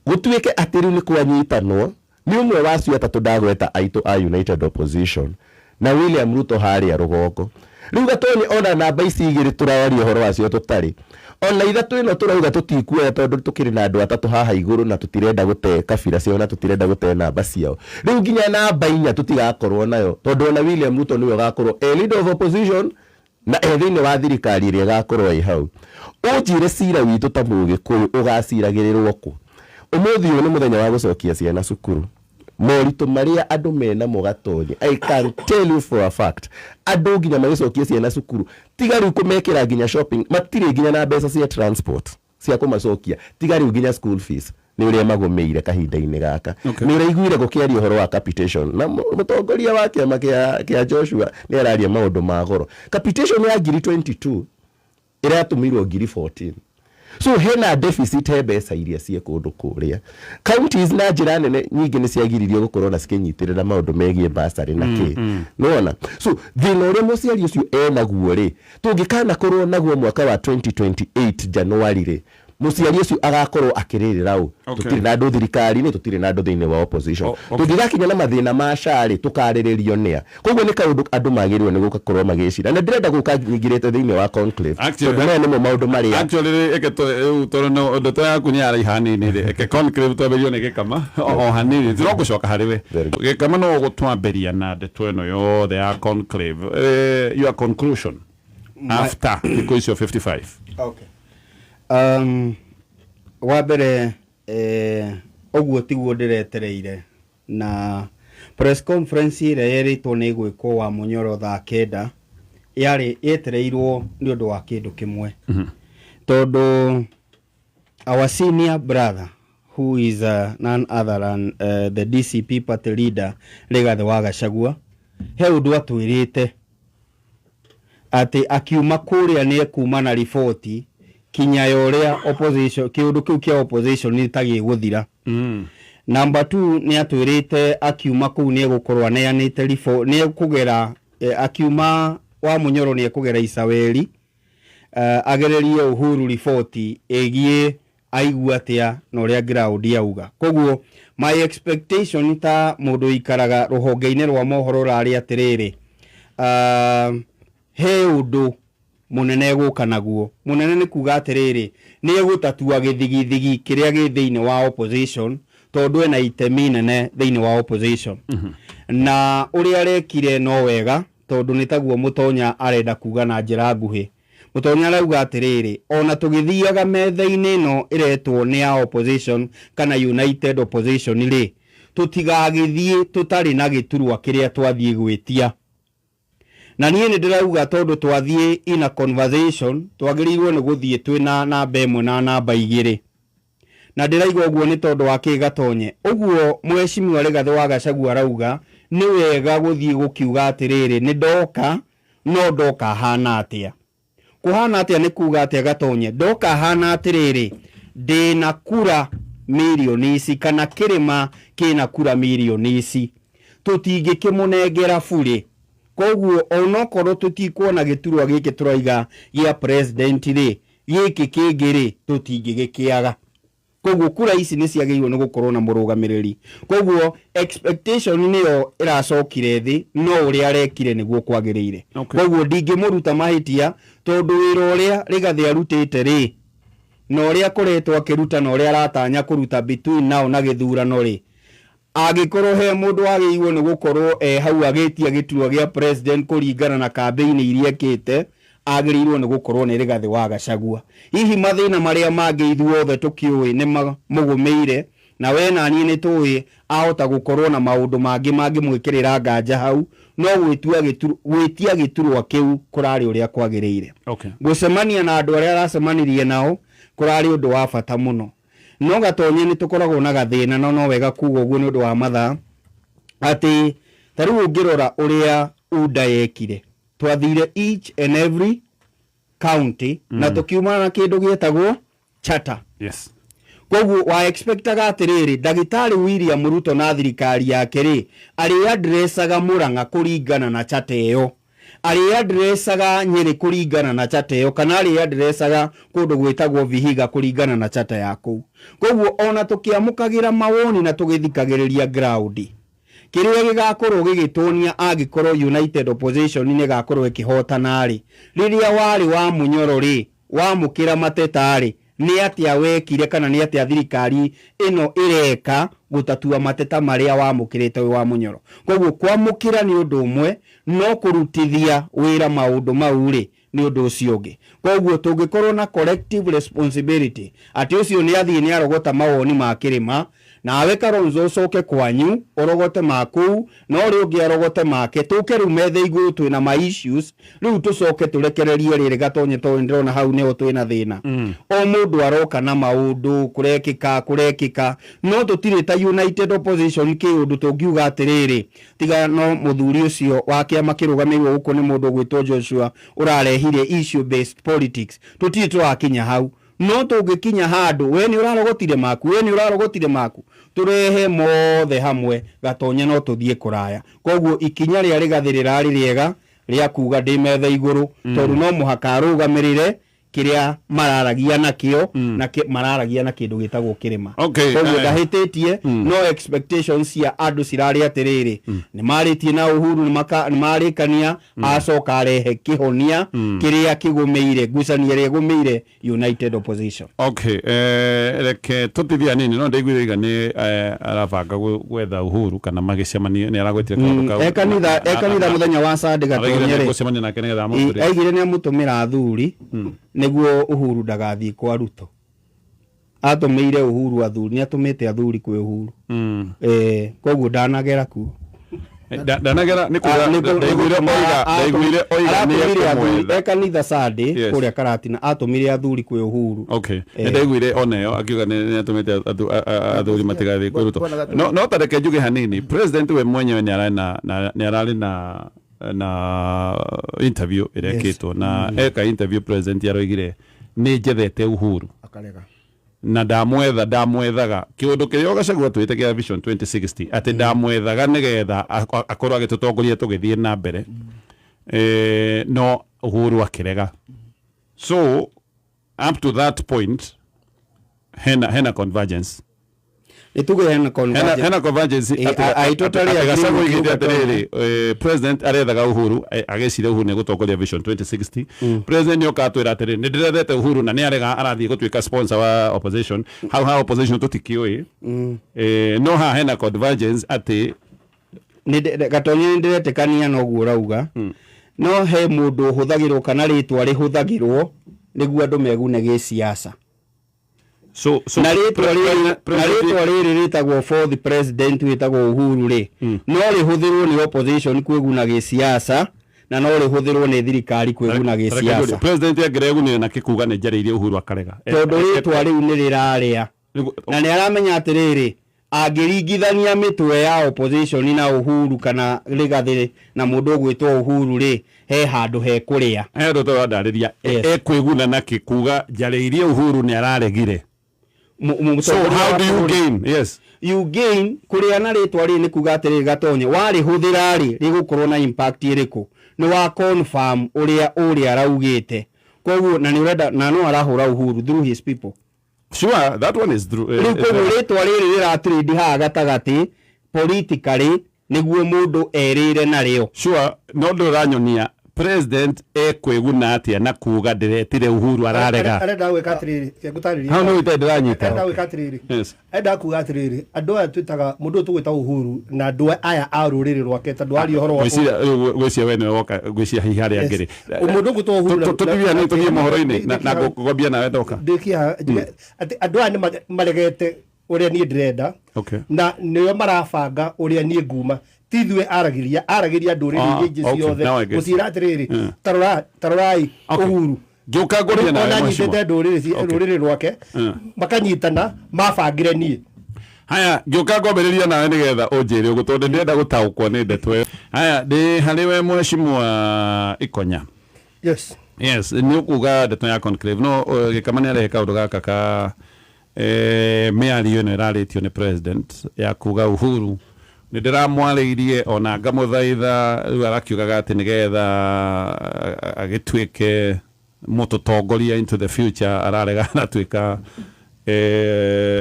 [SPEAKER 7] gũtuĩke atĩ rĩu nĩ kwanyitanwo nĩ ũmwe wa acio atatũ ndagweta aitũ a United Opposition na William Ruto harĩa rũgongo rĩu gatoni ona namba ici igĩrĩ tũrawaria ũhoro wacio tũtarĩ ona ithatũ ĩno tũrauga tũtikuoya tondũ tũkĩrĩ na andũ atatũ haha igũrũ na tũtirenda gũte kabira ciao na tũtirenda gũte namba ciao rĩu nginya namba inya tũtigakorwo nayo tondũ ona William Ruto nĩwe agakorwo leader of opposition na thĩinĩ wa thirikari ĩrĩa ĩgakorwo ĩ hau ũnjire cira witũ ta mũgĩkũyũ ũgaciragĩrĩrwo kũ ũmũthĩ ũyũ nĩ mũthenya wa gũcokia ciana cukuru moritũ marĩa andũ mena mũgatonye I can tell you for a fact andũ nginya magĩcokia ciana cukuru tiga rĩu kũmekĩra nginya shopping matirĩ nginya na mbeca cia transport cia kũmacokia tiga rĩu nginya school fees nĩ ũrĩa magũmĩire kahinda-inĩ gaka nĩ ũraiguire gũkĩaria ũhoro wa capitation na mũtongoria wa kĩama kĩa Joshua nĩ araria maũndũ ma goro capitation ya ngiri 22 ĩratũmirwo ngiri 14 so hena deficit he mbeca iria ciĩ kũndũ kũrĩa counties na njĩra nene nyingĩ nĩ ciagiririo gũkorwo na cikĩnyitĩrĩra maũndũ megiĩ basarĩ na kĩ nĩwona so thĩna ũrĩa mũciari ũcio enaguo rĩ tũngĩkana korwo naguo mwaka wa 2028 January rĩ mũciari ũcio agakorwo akĩrĩrĩra ũ tũtirĩ na andũ thirikari-inĩ tũtirĩ na andũ thĩinĩ wa opposition tũngĩgakinya na mathĩna ma carĩ tũkarĩrĩrio nĩa koguo nĩ kaũndũ andũ magĩrĩirwo nĩ gũkorwo magĩcira na ndĩrenda gũka nyingĩrĩte thĩinĩ wa conclave tondũ maya nĩmo maũndũ marĩa
[SPEAKER 1] actually tondũ ndeto yaku nĩ araiha hanini rĩ eke conclave twambĩrio nĩ Gĩkama o hanini tũrogũcoka harĩ we Gĩkama no gũtwambĩria na ndeto ĩno yothe ya conclave your conclusion after thikũ icio 55
[SPEAKER 3] okay wa mbere ũguo tiguo ndĩretereire na press conference ĩrĩa yerĩtwo nĩ gwĩkwo wa Munyoro thaa 9 yarĩ yetereirwo nĩ ũndũ wa kĩndũ kĩmwe tondũ our senior brother who is none other than the DCP party leader Rigathĩ wa Gachagua he ũndũ atwĩrĩte atĩ akiuma kũrĩa nĩ ekuma na riboti kinya yoria opposition kiundu kiu kia opposition ni tagi guthira number 2 ni atwirite akiuma kuu ni gukorwa neanite rifo ni kugera akiuma wa Munyoro ni kugera Isaweli agererie Uhuru rifoti egie aigua atia na uria ground yauga koguo my expectation ta mundu ikaraga ruhonge-ini rwa mohoro rari atiriri he undu munene guka naguo munene ni kuga atiriri ni egutatua githigithigi kiria gi thiini wa opposition tondu ena itemi nene thiini wa opposition na uria rekire no wega tondu nitaguo mutonya arenda kuga na njira nguhi mutonya arauga atiriri ona tugithiaga metha-ini no iretwo ni ya opposition kana United Opposition ri tutigagithie tutari na giturwa kiria twathie gwitia na niĩ nĩ ndĩrauga tondu twathie in a conversation twagĩrĩirwo nĩ gũthie twĩna namba ĩmwe na namba igĩrĩ na ndĩraigua ũguo nĩ tondu wa kĩgatonye ũguo Mheshimiwa Rigathĩ wa Gachagua arauga nĩ wega gũthie gũkiuga atĩrĩrĩ nĩ ndoka no ndoka hana atĩa kuhana atĩa nĩ kuga atĩa gatonye ndoka hana atĩrĩrĩ ndĩna kura milioni ici kana kĩrĩma kĩna kura milioni ici tũtingĩkĩmũnengera bũrĩ koguo onokorwo tutikuona giturwa giki turaiga ya president ri giki kingiri tutingigikiaga koguo kura ici nĩ ciagĩrĩirwo nĩ gũkorwo na mũrũgamĩrĩri koguo expectation nĩyo ĩracokire thĩ no ũrĩa arekire nĩguo kwagĩrĩire koguo ndingĩmũruta mahĩtia tondũ wĩra ũrĩa Rigathĩ arutĩte rĩ na ũrĩa akoretwo akĩruta na ũrĩa aratanya kũruta between now na gĩthurano rĩ agĩkorwo he mũndũ wagĩrĩirwo nĩ gũkorwo hau agĩtia gĩturwa gĩa president kũringana na campaign iria ekĩte agĩrĩirwo nĩ gũkorwo nĩ Rigathĩ wa Gachagua hihi mathĩna marĩa mangĩ ithuothe tũkĩũĩ nĩ mũgũmĩire na we na niĩ nĩ tũĩ ahota gũkorwo na maũndũ mangĩ mangĩmwĩkĩrĩra nganja hau no gwĩtia gĩturwa kĩu kũrarĩ ũrĩa kwagĩrĩire gũcemania na andũ arĩa aracemanirie nao kũrarĩ ũndũ wa bata mũno no Gatonye nĩ tũkoragwo na gathĩna no wega kuga ũguo nĩ ũndũ wa mathaa atĩ tarĩu ũngĩrora ũrĩa UDA yekire twathire each and every county na tukiumana na kindu gietagwo charter koguo wa expectaga atiriri Ndagĩtarĩ William Ruto na thirikari yake ri ari addressaga Murang'a kuringana na charter iyo ari addressaga Nyeri kuringana na charter iyo kana ari addressaga kundu gwitagwo Vihiga kuringana na charter yako koguo ona tukiamukagira mawoni na tugithikagiriria ground kiria gigakorwo gigitonia agikorwo United Opposition ni gakorwo ikihotana ri riria wari wa Munyoro ri wa mukira mateta ri ni atia wekire kana ni atia thirikari ino ireka gutatua mateta maria wa mukirite wa Munyoro koguo kwa mukira ni undu umwe no kurutithia wira maundu mau ri ni undu ucio ungi koguo tungikorwo na collective responsibility ati ucio ni athii ni arogota mawoni ma kirima nawe Kalonzo ucoke kwanyu orogote maku no ri ungi arogote make tuke ru methe iguru twina ma issues riu tucoke turekererie riri Gatonye to ndrona hau ne twina thina o mundu aroka na maundu kurekika no tutire ta United Opposition ki undu tungiuga atiriri tiga no muthuri ucio wa kiama kirugamirwo guko ni mundu gwitwo Joshua urarehire issue based politics tutire twakinya hau no tungikinya handu we ni urarogotire maku turehe mothe hamwe Gatonye no tuthie kuraya koguo ikinya ria Rigathĩ rĩrarĩ rĩega ria kuga ndimethe iguru tondu no muhaka arugamirire kiria mararagia nakio na mararagia na kindu gitagwo kirima koguo ndahĩtĩtie no expectations ya andu cirari atiriri ni maritie na Uhuru ni marikania acoka arehe kihonia kiria kigumeire ngucanio ria gumeire United Opposition
[SPEAKER 1] reke tutithia nini no ndaiguire igani arabanga gwetha Uhuru kana magicemania ni aragwetire kaundu kau
[SPEAKER 3] ekanitha muthenya wa Sunday Gatonye ri
[SPEAKER 1] gũcemania nake nĩgetha amũtũre
[SPEAKER 3] aigire ni amutumira athuri niguo Uhuru ndagathie kwa Ruto atumire Uhuru athuri ni atumite athuri kwe Uhuru koguo ndanagera ku
[SPEAKER 1] ndanagera ni ndaiguire oiga ni
[SPEAKER 3] ekanitha Sunday kuria Karatina atumire athuri kwe Uhuru
[SPEAKER 1] ndaiguire oneyo akiuga ni atumite athuri matigathie kwe Ruto no tareke njuge hanini president we mwenyewe ni arari na interview ireketwo na eka interview president yaroigire ni njethete Uhuru
[SPEAKER 2] akarega
[SPEAKER 1] na ndamwethaga kiundu kiria Gachagua twite kia Vision 2060 ati ndamwethaga nigetha akorwo agitutongoria tugithie na mbere no Uhuru akirega so up to that point hena convergence
[SPEAKER 3] ituge hena convergence
[SPEAKER 1] I totally agree president arethaga Uhuru agecira Uhuru ni gutongoria Vision 2060 president yo katwira atiriri ni ndirethete Uhuru na ni arega arathie gutwika sponsor wa opposition how opposition tutikioi no hena convergence ati
[SPEAKER 3] ni Gatonye ndiretekania no guo rauga no he mundu huthagirwo kana ritwa rihuthagirwo niguo andu megune giciasa
[SPEAKER 1] so
[SPEAKER 3] na ritwa riri ritagwo fourth president witagwo Uhuru ri no rihuthirwo ni opposition kwiguna giciasa na no rihuthirwo ni thirikari kwiguna giciasa
[SPEAKER 1] president ageregunire na kikuga ni njariirie Uhuru akarega
[SPEAKER 3] tondu ritwa riu ni riraria na ni aramenya atiriri angiringithania mitwe ya opposition na Uhuru kana Rigathĩ na mundu gwitwo Uhuru ri he handu he kuria
[SPEAKER 1] he ndo twadariria kwiguna na kikuga njariirie Uhuru ni araregire so how do you gain
[SPEAKER 3] you gain kuria na ritwa ri ni kuga atiri Gatonye wari huthira ri rigukorwo na impact iriku ni wa confirm uria araugite koguo na ni urenda na no arahura Uhuru through his people.
[SPEAKER 1] Sure, that one is true.
[SPEAKER 3] Koguo ritwa riri rira trade ha gatagati politically niguo mundu erire nario.
[SPEAKER 1] Sure, no nduranyonia president ekwiguna atia na kuga ndiretire Uhuru ararega.
[SPEAKER 4] Arenda gwika atiriri, ngutariria.
[SPEAKER 1] How no itenduranyita.
[SPEAKER 4] Arenda gwika atiriri. Yes. Arenda kuga atiriri, andu aya twitaga mundu tugwita Uhuru na andu aya a ruriri rwake tondu ari horo wa
[SPEAKER 1] gwĩcia we nĩ woka gwĩcia hihi harĩa ngĩrĩ.
[SPEAKER 4] Mundu gwitwo Uhuru.
[SPEAKER 1] Tutubia nĩ tugie mohoro-inĩ na ngũgobia nawe ndoka.
[SPEAKER 4] Ndikia ati andu aya nĩ maregete uria nie ndirenda.
[SPEAKER 1] Okay.
[SPEAKER 4] Na nĩo marabanga uria nie nguma. Tithwe aragiria nduriri nyingi ciothe gusira atiriri tarorai Uhuru
[SPEAKER 1] njuka ngoria na
[SPEAKER 4] ona nyitete nduriri rwake makanyitana mabangire nie.
[SPEAKER 1] Haya njuka ngombereria nawe nigetha unjire ugutonde ndenda gutaukwo ni ndeto iyo. Haya ndi hariwe mheshimiwa Ikonya. Yes ni ukuga ndeto ya conclave no gikamani arehe kaundu gaka ka miario ino iraritio ni president ya kuga Uhuru ndiramwariirie ona ngamuthaitha riu arakiugaga ati nigetha agituike mututongoria into the future ararega aratuika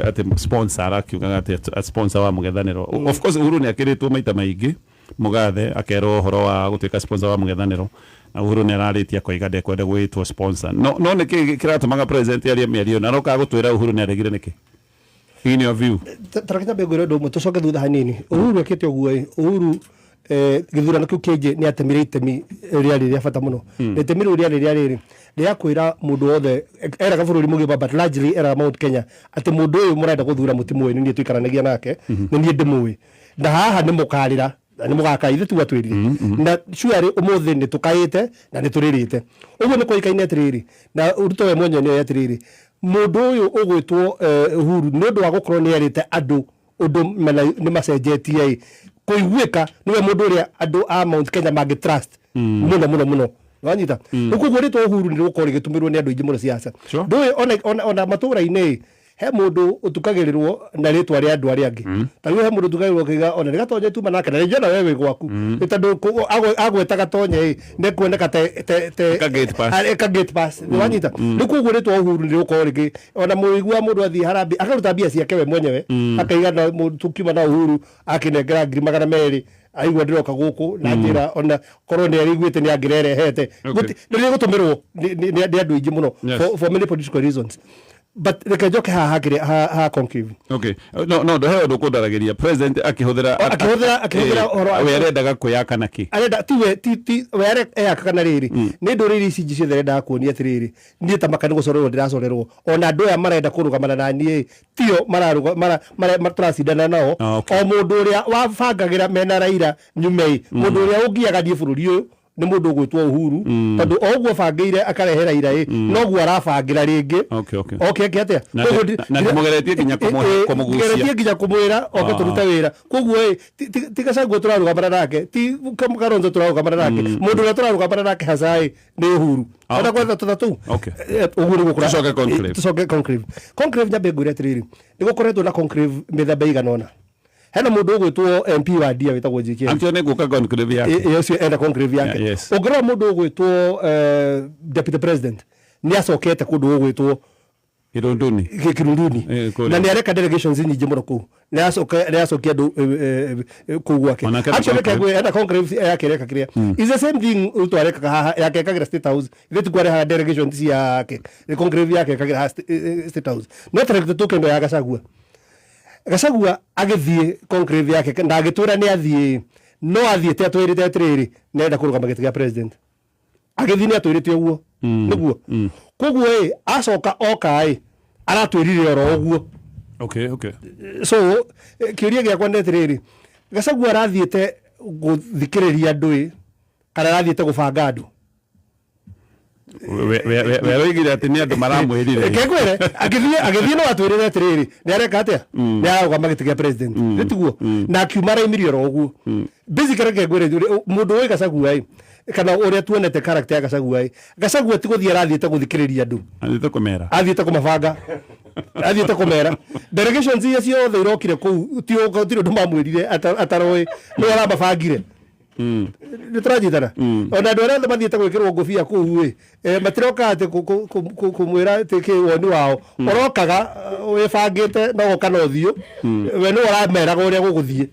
[SPEAKER 1] ati sponsor arakiugaga ati sponsor wa mugethaniro. Of course Uhuru ni akiritwo maita maingi mugathe akerwo horo wa gutuika sponsor wa mugethaniro na Uhuru ni araritia koiga ndekwenda gwitwo sponsor no niki kiratumaga president aria miario na roka gutwira Uhuru ni aregire niki in your view?
[SPEAKER 4] Tarakita begore ndo mutocoke thutha hanini. Uhuru ekete uguo Uhuru githurano kiu kingi ni atemire itemi ria bata muno. Itemire ria riri ria kwira mundu wothe era gabururi mugimba but largely era Mount Kenya ati mundu uyu murenda guthura mutimu ni tuikaranagia nake ni nie ndimui na haha ni mukarira ni mugaka ithu tu atwirire na sure umuthi ni tukaite na ni turirite uguo ni koikaine atiriri na uruto we mwenye ni atiriri mundu uyu ugwitwo Uhuru ni undu wa gukorwo ni erite andu undu ni macenjetie kuiguika niwe mundu uria andu a Mount Kenya magi trust muno wanyita ukuguo ritwo Uhuru ni gukorwo gitumirwo ni andu ingi muno siasa ndui ona matura-ini he mundu utukagirirwo na ritwa ria andu aria angi tariu he mundu utukagirirwo kiga ona ni gatonye tuma nake na njana wewe gwaku tondu agweta gatonye ne kuoneka te ka gate pass ni wanyita ni kuguo ritwa Uhuru ni gukorwo rigi ona muigua mundu athi harambi akaruta bia ciake we mwenyewe akaiga na tukiuma na Uhuru akinengera ngiri magana meri aigua ndiroka guku na njira ona korwo ni ariguite ni angirerehete ni gutumirwo ni andu ingi muno for many political reasons. But reke njoke ha concave.
[SPEAKER 1] Okay. No ndohe ndo kundaragiria president akihuthira we arendaga kuyaka naki
[SPEAKER 4] arenda ti we areka kana riri ni nduriri ici ingi ciothe renda kuonia atiriri nie ta makani gucorerwo ndiracorerwo ona andu aya marenda kurugamana na nie tio mararuga maturacindana nao o mundu uria wabangagira mena Raila Nyumei mundu uria ungiaga die bururi uyu ni mundu ugwitwo Uhuru tondu oguo bangeire akarehera Raila noguo arabangira ringi okay kiatia
[SPEAKER 1] na mugeretie kinya kumugucia
[SPEAKER 4] mugeretie kinya kumwira oke turuta wira koguo tigacanguo turarugamana nake ti Karonzo turarugamana nake mundu uria turarugamana nake hacai ni Uhuru ona kwetha tuthatu Uhuru gukura tucoke conclave nyambe ngwire atiriri ni gukoretwo na conclave mithemba iganona hena mundu ugwitwo MP wa Ndia witagwo Njikia
[SPEAKER 1] antio ne guka conclave yake
[SPEAKER 4] yesu enda conclave yake ugora mundu ugwitwo deputy president ni acokete kundu ugwitwo
[SPEAKER 1] Kirunduni
[SPEAKER 4] na ni areka delegations nyingi muno ku ni acokia andu ku gwake actually kagwe enda conclave yake reka kiria is the same thing utwareka haha yake kagira State House ithetu kware ha delegations yake conclave yake kagira State House no trekte tukendo ya Gachagua agithie conclave yake ndagitwira ni athie no athiete atwirite atiriri nenda kurugama giti gia president agithie ni atwirite uguo niguo koguo acoka okai aratwirire oro uguo
[SPEAKER 1] okay
[SPEAKER 4] so kiuria giakwa ni atiriri Gachagua arathiete guthikiriria andu kana arathiete gubanga andu
[SPEAKER 1] we roigire ati ni andu maramwirire
[SPEAKER 4] kekwire agithie no atwirire atiriri ni areka atia ni arauga giti gia president nituguo na akiuma raimirio ro uguo basically kekwire mundu we Gachagua kana uria tuonete character ya Gachagua ti guthie arathiete guthikiriria andu athiete kumabanga athiete kumera delegations icio ciothe irokire kuu ti undu mamwirire ataroi no aramabangire nä tå ranyitana ona andå arä othe mathiäte gwä kä rwo ngå bia kå u matiroka atä kå mwä ra tä kä woni wao å rokaga wä bangä te no gå kana å thiå we nä årameraga å rä a gå gå thiä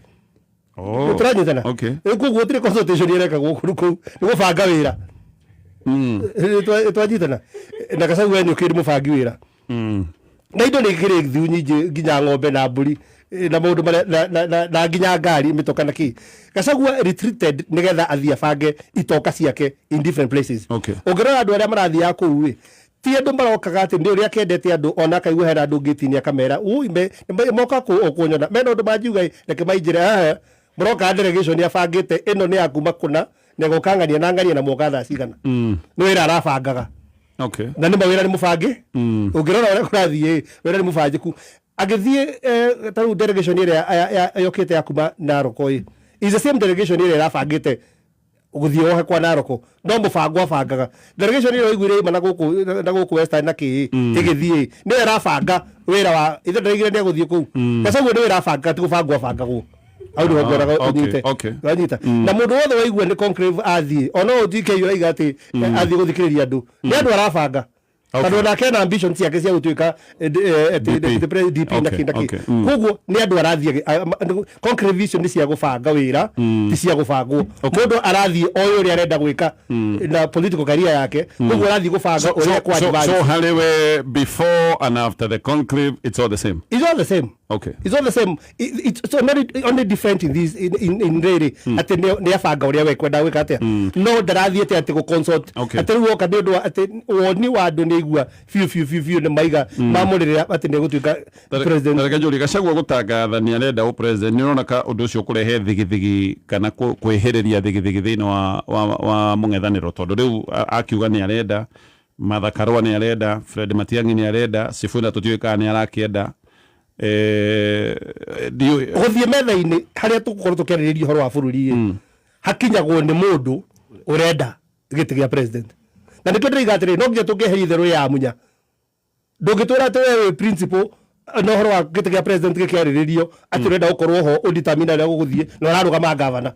[SPEAKER 4] nä tå ranyitana koguo tirä äreka gå kå kå nä gå banga wä ra nä twanyitana na Gachagua nä å kä rä må bangi wä ra na indo nä kä rä thiu nyingä nginya ng'ombe na mburi na maundu na nginya ngari mitoka na ki Gachagua retreated nigetha athia bange itoka ciake in different places ungirora andu aria marathia kuu ti andu marokaga ati ndi uria kendete andu ona kaigua hera andu ngitinia kamera me moka ku okunyona mena andu manjiuga reke mainjire muroka delegation ya bangite ino ni akuma kuna nego kangania na ngania na moka tha cigana no wira arabangaga na ni mawira ni mubangi ungirora uria kurathie wira ni mubangiku agithie taru delegation ira yokite ya kuma Naroko is the same delegation ira irabangite guthie wohe kwa Naroko no mubango abangaga delegation ira igwire mana guku Western na ki igithie ni irabanga wira wa ithe ndigire ni guthie ku Gachagua ni irabanga ti gubango abangago au ndio ngora unyite wanyita na mundu wothe waigua ni conclave athie ono DK yoiga ati athie guthikiriria andu ni andu arabanga tondå nake na ambition ciake cia gutuika DP na kindaki koguo ni andu arathie concrete vision ni cia gubanga wira ti cia gubangwo mundu arathie oyo uri arenda gwika na political career yake koguo arathie gubanga uri kwa advance
[SPEAKER 1] so halewe before and after the conclave it's all the same
[SPEAKER 4] it's all the same it's all the same it's only different in this in really ati ni abanga uri we kwenda gwika atia no ndarathiete ati go consult ati ruo ka ndu ati woni wa andu ni igua fiu ni maiga mamurire ati ni gutuika president
[SPEAKER 1] reke njuri Gachagua gutangatha ni arenda u president ni urona ka undu ucio kurehe thigithigi kana kwihiriria thigithigi thini wa mung'ethaniro tondu riu akiuga ni arenda Martha Karua ni arenda Fred Matiang'i ni arenda Sifuna tutiuika ni arakienda
[SPEAKER 4] guthie metha-ini haria tugukorwo tukiaririria horo wa bururi hakinyagwo ni mundu urenda giti gia president na nikio ndiriga atiri no nginya tungeheri theru ya munya ndungitwira ati we principal no horo wa giti gia president gikiariririo ati urenda gukorwo ho udetermine aria guguthie na urarugama gavana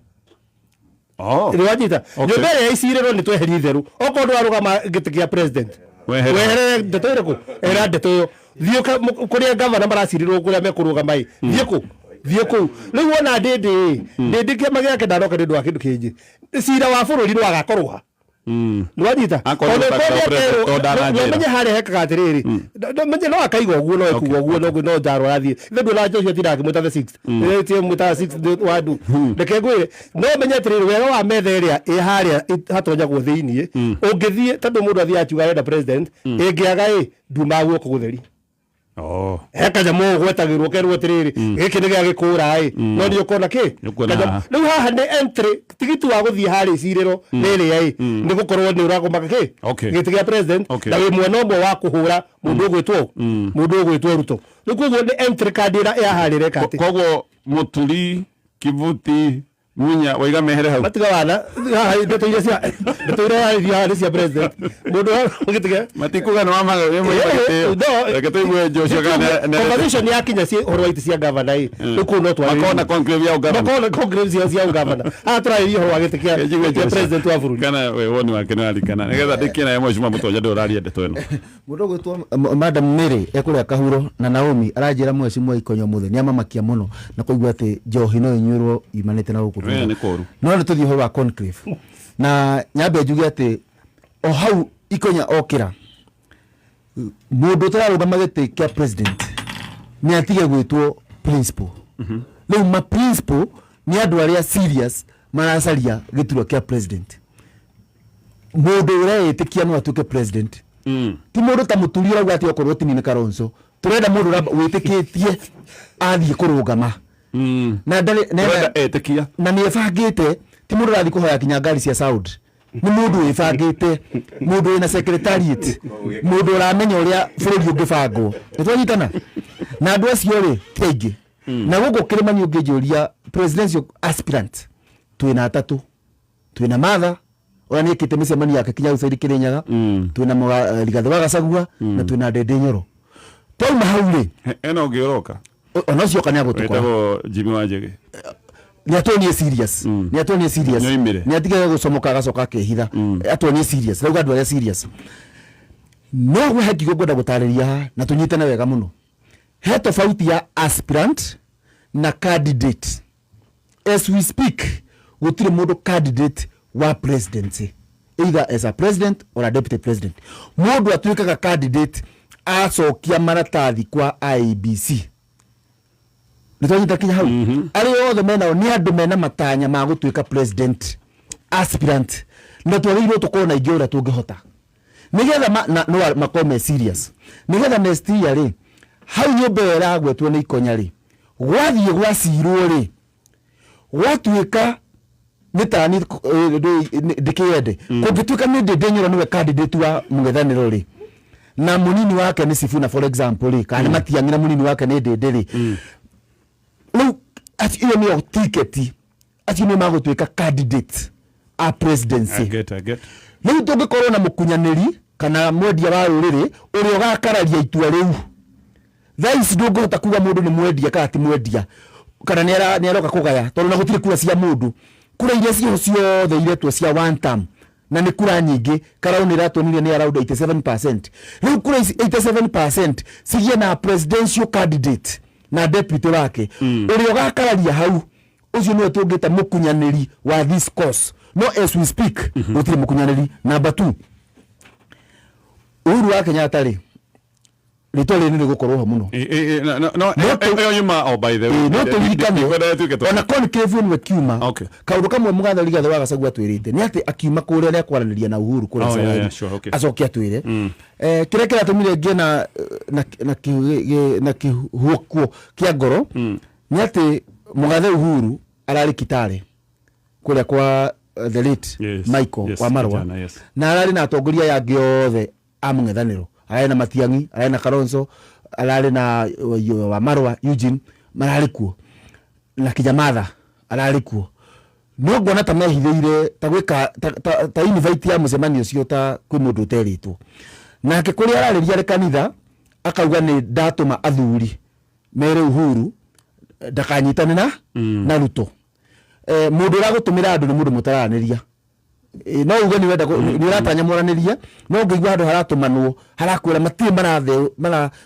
[SPEAKER 4] ni wanyita nyumba ya iciriro ni tweheri theru okorwo ndwarugama giti gia president wehere ndeto iriku era ndeto thio kuria gavana maracirirwo kuria mekurugama thie ku riu wona ndindi kiama giake ndaroka ndu wa kindu kingi cira wa bururi no agakorwa ni wanyita menye haria hekaga atiriri menye no akaiga uguo no ekuga uguo no njaro arathie ndu na Joshua tiraki muta the 6 tie muta 6 wadu ndeke ngwire no menye atiriri wega wa metha iria i haria hatonyagwo thiini ungithie tondu mundu athia achuga arenda president ingiaga nduma guoko gutheri hekaja mo gwetagirwo kerwo atiriri giki ni gia gikura no ni ukona ki riu haha ni entry tigiti wa guthie hari ciriro riri ni gukorwo ni uragomaka ki giti gia president na wi mwena umwe wa kuhura mundu ugwitwo Ruto riu koguo ni entry card ira ya hari reka ati
[SPEAKER 1] koguo Muturi Kivuti Munya waiga mehere hau
[SPEAKER 4] matiga wana ndeto iria cia president mundu ngitiga
[SPEAKER 1] matikuga no amaga we reke tuigue Joshua kana
[SPEAKER 4] conversation ya kinya ci horo iti cia governor riku no twari
[SPEAKER 1] makona conclave ya governor
[SPEAKER 4] makona conclave cia governor atrai horo agitikia president wa bururi
[SPEAKER 1] kana we woni wake no alikana nigetha ndikina ya mheshimiwa mutonya nduraria ndeto ino
[SPEAKER 2] mundu gwitwo Madam Mary ekuria Kahuro na Naomi aranjira mheshimiwa Ikonyo muthe ni amamakia muno na kuigua ati njohi no inyurwo imanite na guku no tuthie horo wa conclave na nyambe njuge ati o hau Ikonya okira mundu tararugama giti kia president ni atige gwitwo principal riu ma principal ni andu aria serious maracaria gituro kia president mundu uretikia no atuke president ti mundu ta Muturi urauga ati okorwo tinini Kalonzo turenda mundu witikitie athie kurugama na ndale
[SPEAKER 1] etikia
[SPEAKER 2] na ni ebangite ti mundu rathi kuhoya kinya ngari cia Saudi ni mundu ebangite mundu ina secretariat mundu uramenya uria bururi ungibangwo nitwanyitana na andu acio ri kaingi na gugu kirimani ungijuria presidential aspirant twina atatu twina Martha ora ni kite micemani yake kinya ucairi Kirinyaga twina Rigathi wa Gachagua na twina Ndindi Nyoro twauma hau ri
[SPEAKER 1] eno ngioroka
[SPEAKER 2] ono cio kana gutukwa
[SPEAKER 1] etagwo Jimmy Wanjigi
[SPEAKER 2] ni atonie serious ni atonie serious ni atige gucomoka agacoka kehitha atonie serious rauga andu aria serious no gwe haki gogoda gutariria na tunyitane wega muno he tofauti ya aspirant na candidate. As we speak gutire mundu candidate wa presidency either as a president or a deputy president. Mundu atuikaga candidate acokia maratathi kwa IEBC. Nitonyita kinya hau ari othe mena ni andu mena matanya ma gutuika president aspirant na twagirwo tukona ingiura tungihota nigetha no makome serious nigetha next year ri hau nyumba iragwetwo ni ikonya ri gwathie gwacirwo ri gwatuika nitani ndikiende kungituika ni ndenyero niwe candidate wa mung'ethaniro ri na munini wake ni Sifuna for example ri kana Matiang'i munini wake ni Ndindi ri no ati iyo ni ticket ati ni magutuika candidate a presidency.
[SPEAKER 1] I get
[SPEAKER 2] no tungikorwo na mukunyaniri kana mwendia wa ruriri uri ugakararia itua riu thais ndungihota kuga mundu ni mwendia kana ti mwendia kana ni aroka kugaya tondu na gutire kura cia mundu kura iria ciothe iretwo cia one term na ni kura nyingi karauni ratonire ni around 87%. Riu kura 87% sigia na presidential candidate na deputy wake uri ugakararia hau ucio niwe tungita mukunyaniri wa this course. No as we speak gutire mukunyaniri. Number 2 Uhuru wa Kenyatta ri ritole ni gukorwo ho muno
[SPEAKER 1] no yuma oh by the way
[SPEAKER 2] no tulikane ona concave ni kiuma kaundu kamwe mugathari gathe wa Gachagua twirite ni ati akiuma kuria ni akwaraniria na Uhuru kuri acokia twire kire kira tumire ngie na kihuoko kia ngoro ni ati mugathe Uhuru arari Kitale kuria kwa the late Michael wa Marwa na arari na atongoria yangi othe amung'ethaniro arari na Matiang'i arari na Kalonzo arari na wa Marwa Eugene marari kuo na Kijamatha arari kuo no ngona ta mehithiire ta gwika ta invite ya mucemanio cio ta kwi mundu uteritwo nake kuria arariria kanitha akauga ni ndatuma athuri mere Uhuru ndakanyitane na Ruto mundu ragutumira andu ni mundu mutaraniria no uge ni wenda ni ratanya moraniria no ngigwa andu haratumanwo harakwira matie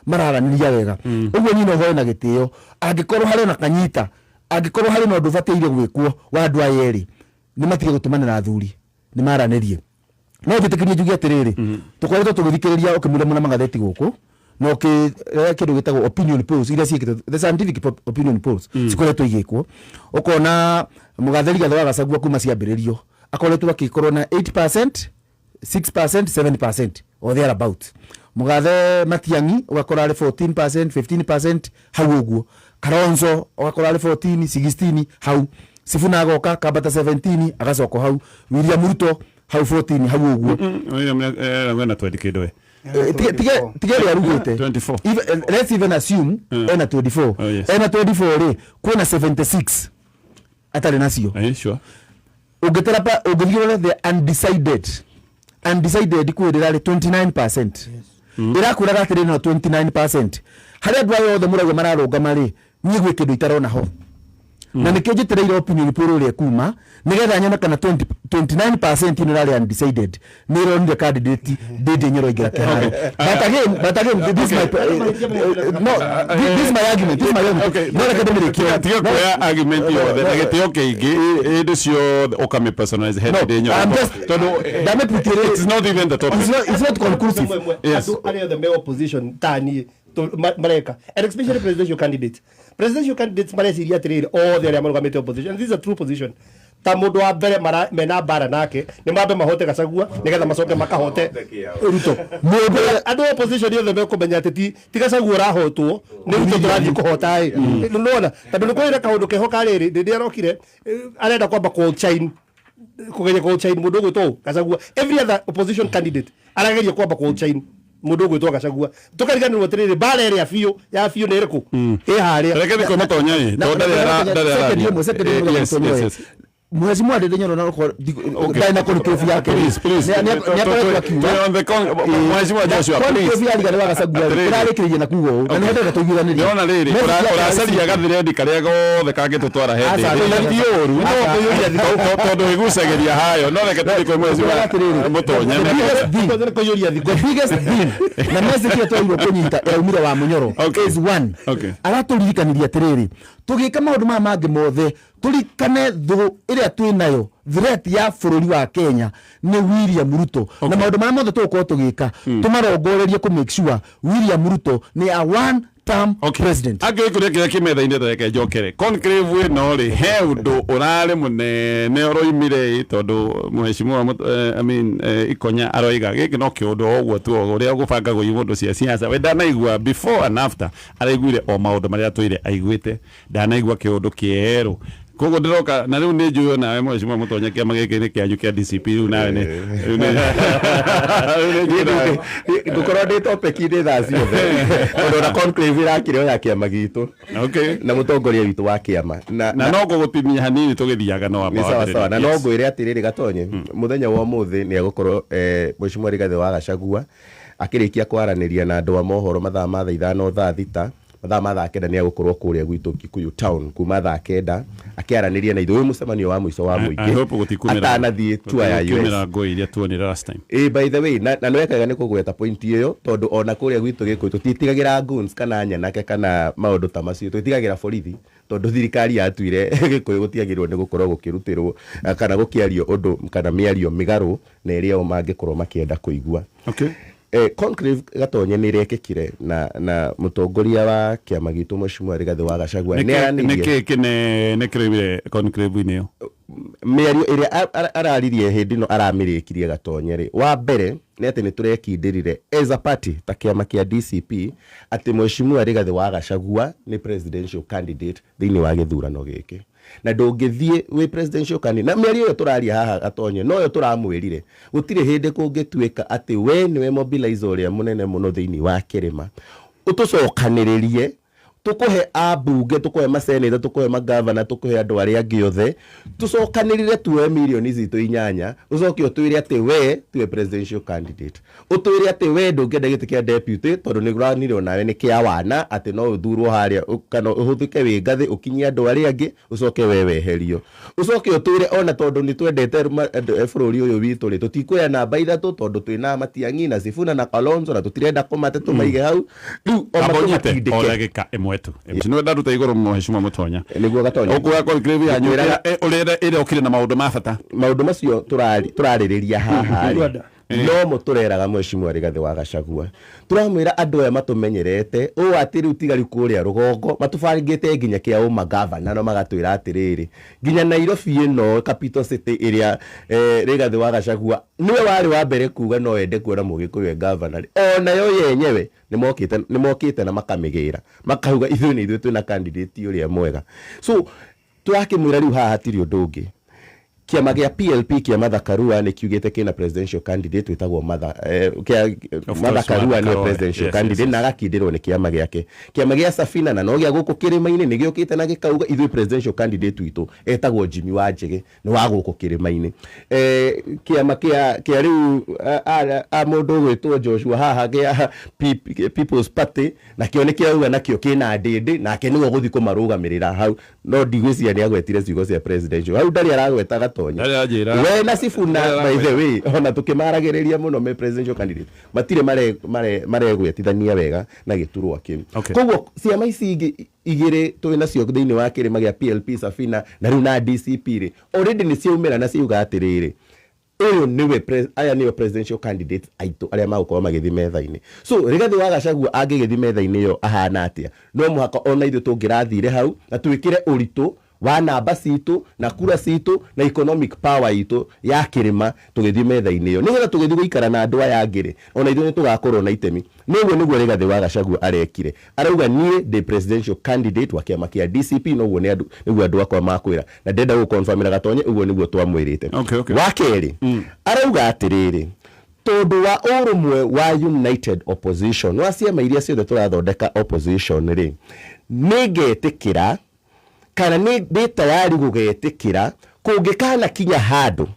[SPEAKER 2] mararaniria wega uguo nyino hoye na gitio angikorwo hari na kanyita angikorwo hari no ndubateire gwikwo wa andu ayeri ni matige gutumanira athuri ni maranirie no gitikirie njugi atiriri tukoretwo tugithikiriria ukimura muna magatheti guku no kindu gitagwo opinion polls ira ciikite the scientific opinion polls cikoretwo igikwo ukona mugatheri gathe wa Gachagua kuma ciambiririo akoretwo akikorwo na 8%, 6%, 7% or there about. Mugathe Matiang'i ugakora ari 14%, 15% hau uguo. Kalonzo ugakora ari 14, 16 hau. Sifuna agoka kabata 17 agacoka hau. William Ruto hau 14 hau uguo.
[SPEAKER 1] Ngena twedikidoe.
[SPEAKER 2] Tigere arugite 24. Let's even assume ena 24. Ena 24 ri kuna 76 atari nacio.
[SPEAKER 1] Sure.
[SPEAKER 2] Ugeterapa ugithirole the undecided kwirira 29%. Irakuraga atiri no 29%. Haria ndwa yothe murauga mararunga mari nyigwe kindu itarona ho. Na nikio njitireire opinion poll ria kuma nigetha nyona kana 29% ni rari undecided ni ronire candidate Ndindi Nyoro igira kiharo. But again this my argument. Okay. No rekademire kia
[SPEAKER 1] tiga kwa argument yo the gitio kingi indi cio okame personalize head Ndindi Nyoro. It's not even the topic.
[SPEAKER 2] It's not conclusive.
[SPEAKER 4] Yes. Any of the main opposition tani mareka and especially presidential candidates mareciria atiriri all the amarũgamĩte opposition. This is a true position. Ta mũndũ wa mbere mena bara nake nĩ mambe mahote Gachagua nĩgetha macoke makahote Ruto. Andũ opposition yothe mekũmenya atĩ ti Gachagua ũrahotwo nĩ Ruto tũrathiĩ kũhota ĩ nĩwona tondũ nĩ kwĩra kaũndũ kehoka rĩrĩ rĩrĩa arokire arenda kwamba kũchain mũndũ ũgwĩtwo Gachagua. Every other opposition candidate arageria kwamba kũchain mundu gwitwa Gachagua tukariganirwo atiriri bara ere ya fiu ni iriku haria
[SPEAKER 1] reke ni komatonya tonda
[SPEAKER 2] yes Mheshimiwa Ndindi Nyoro na ndaina kurikio yake
[SPEAKER 1] please
[SPEAKER 2] ni
[SPEAKER 1] on the con Mheshimiwa Joshua please
[SPEAKER 2] ni waga sagua turarikiriye na kugo na ndio tuiguthanirie
[SPEAKER 1] yona riri uracaria gathiredi karia gothe kangitutwara hendi ndioru no kuyuria thiko tondu igucagiria hayo no reke tuthi kwa Mheshimiwa Mutonya
[SPEAKER 2] ni kuyuria thiko biggest deal na message yetu ĩyo kunyita Eumire wa Munyoro is one araturirikaniria atiriri tugika maundu ma mangi mothe turikane thu iria twi nayo threat ya bururi wa Kenya ni William Ruto na maundu ma mothe tuko tugika tumarongorerie ku make sure William Ruto ni a one term president
[SPEAKER 1] agikuria kire kimetha-ini reke njokere conclave no ri he undu urare munene oroimire tondu Mheshimiwa Ikonya aroiga giki no kiundu ogwo tu uria gubanga guimundu cia siasa we ndanaigua before and after araiguire o maundu maria twire aiguite ndanaigua kiundu kieru kogo ndiroka na riu ni njuyo nawe Mheshimiwa Mutonya kiama giki ni kianyu kia DCP riu nawe ni
[SPEAKER 7] ndukorwo ndi topic ni thaa ciothe tondu na conclave irakire ya kiama gitu na mutongoria witu wa kiama
[SPEAKER 1] na no gugutinia hanini tugithiaga no amba
[SPEAKER 7] sawa na no ngwire atiriri Gatonye muthenya wa muthi ni agukorwo Mheshimiwa Rigathi wa Gachagua akirikia kwaraniria na andu a mohoro mathaa ma thaa 5 thaa 6 mathaa ma thaa 9 ni agukorwo kuria gwitu Kikuyu town kuma thaa 9 akiaraniria na ithuĩ mucemanio wa mwico wa muingi atanathie tour ya US
[SPEAKER 1] go iria tuonire last time
[SPEAKER 7] by the way na nwekaga ni kugweta point iyo tondu ona kuria gwitu Gikuyu tutitigagira goons kana nyanake kana maundu ta macio tutitigagira borithi tondu thirikari yatuire Gikuyu gutiagirwo ni gukorwo gukirutirwo kana gukiario undu kana miario migaru na iria o mangikorwo makienda kuigua conclave Gatonye ni rekekire na mutongoria wa kiama gitu Mheshimiwa Rigathi wa Gachagua
[SPEAKER 1] ni aranirie ne kirebe conclave inio
[SPEAKER 7] miario iria araririe hindi no aramirikirie Gatonye ri wa mbere ni ati ni turekindirire as a party ta kiama kia DCP ati Mheshimiwa Rigathi wa Gachagua ni presidential candidate thiini wa githurano giki na ndungithie we presidential candidate na miario yo turaria haha Gatonye no yo turamwirire gutire hindi kungituika ati we ni we mobilize uria munene muno thiini wa kirima utucokaniririe tukuhe abunge tukuhe maseneta tukuhe magavana tukuhe andu aria angi othe tucokanirire tuwe milioni zitu 8 ucoke utwire ati we tuwe presidential candidate utwire ati we ndungenda giti kia deputy tondu ni guranire nawe ni kia wana ati no uthurwo haria kana uhuthike wi ngathi ukinyia andu aria angi ucoke we weherio ucoke utwire ona tondu ni twendete bururi uyu witu ri tutikuya namba ithatu tondu twina Matiang'i na Sifuna na Kalonzo na tutirenda kumate tumaige hau riu
[SPEAKER 1] omagika mwetu no ndaruta igoro Mheshimiwa Mutonya
[SPEAKER 7] niguo Gatonye
[SPEAKER 1] ukuya conclave ya nyura urira ukire na maundu ma bata
[SPEAKER 7] maundu macio turaririria haha no mutureraga Mheshimiwa Rigathi wa Gachagua turamwira andu aya matumenyerete o ati riu tigari kuria rugongo matubangite nginya kia uma governor no magatwira atiriri nginya Nairobi ino capital city iria Rigathi wa Gachagua niwe wari wa mbere kuga no ende kuona Mugikuyu governor ona yo yenyewe ni mokite na makamigira makahuga ithuĩ twina candidate uria mwega so turakimwira riu haha tiri undu ungi kiama gia PLP kia Martha Karua ni kiugite kina presidential candidate witagwo Martha Karua ni presidential candidate na gakindirwo ni kiama giake kiama gia Safina na no gia guku kirima-ini ni giukite na gikauga ithuĩ presidential candidate witu etagwo Jimmy Wanjigi ni wa guku kirima-ini kiama kia riu a mundu gwitwo Joshua haha gia People's Party na kio ni kiauga nakio kina ndindi nake niwe guthi kumarugamirira hau no ndigwiciria ni agwetire ciugo cia presidential hau ndari aragweta we na Sifuna by the way ona tukimaragiriria muno me presidential candidate matire maregwetithania wega na giturwa kiu koguo ciama ici igire twina cio thiini wa kirima gia PLP Safina na riu na DCP ri already ni ciumira na ciuga atiriri uyu niwe aya niwe presidential candidate aitu aria magukorwo magithi metha-ini so Rigathi wa Gachagua angigithi metha-ini yo ahana atia no muhaka ona ithu tungirathire hau na twikire uritu wa namba citu na kura citu na economic power itu ya kirima tugithi metha-ini yo nigetha tugithi guikara na andu aya angire ona ithu ni tugakorwo na itemi niguo Rigathi wa Gachagua arekire arauga nie the presidential candidate wa kiama kia DCP niguo andu akwa makwira na ndenda gu confirmira Gatonye uguo niguo twamwirite wa keri arauga atiriri tondu wa urumwe wa united opposition wa ciama iria ciothe turathondeka opposition ri nigetikira kana ni tayari gugetikira kungikana kinya handu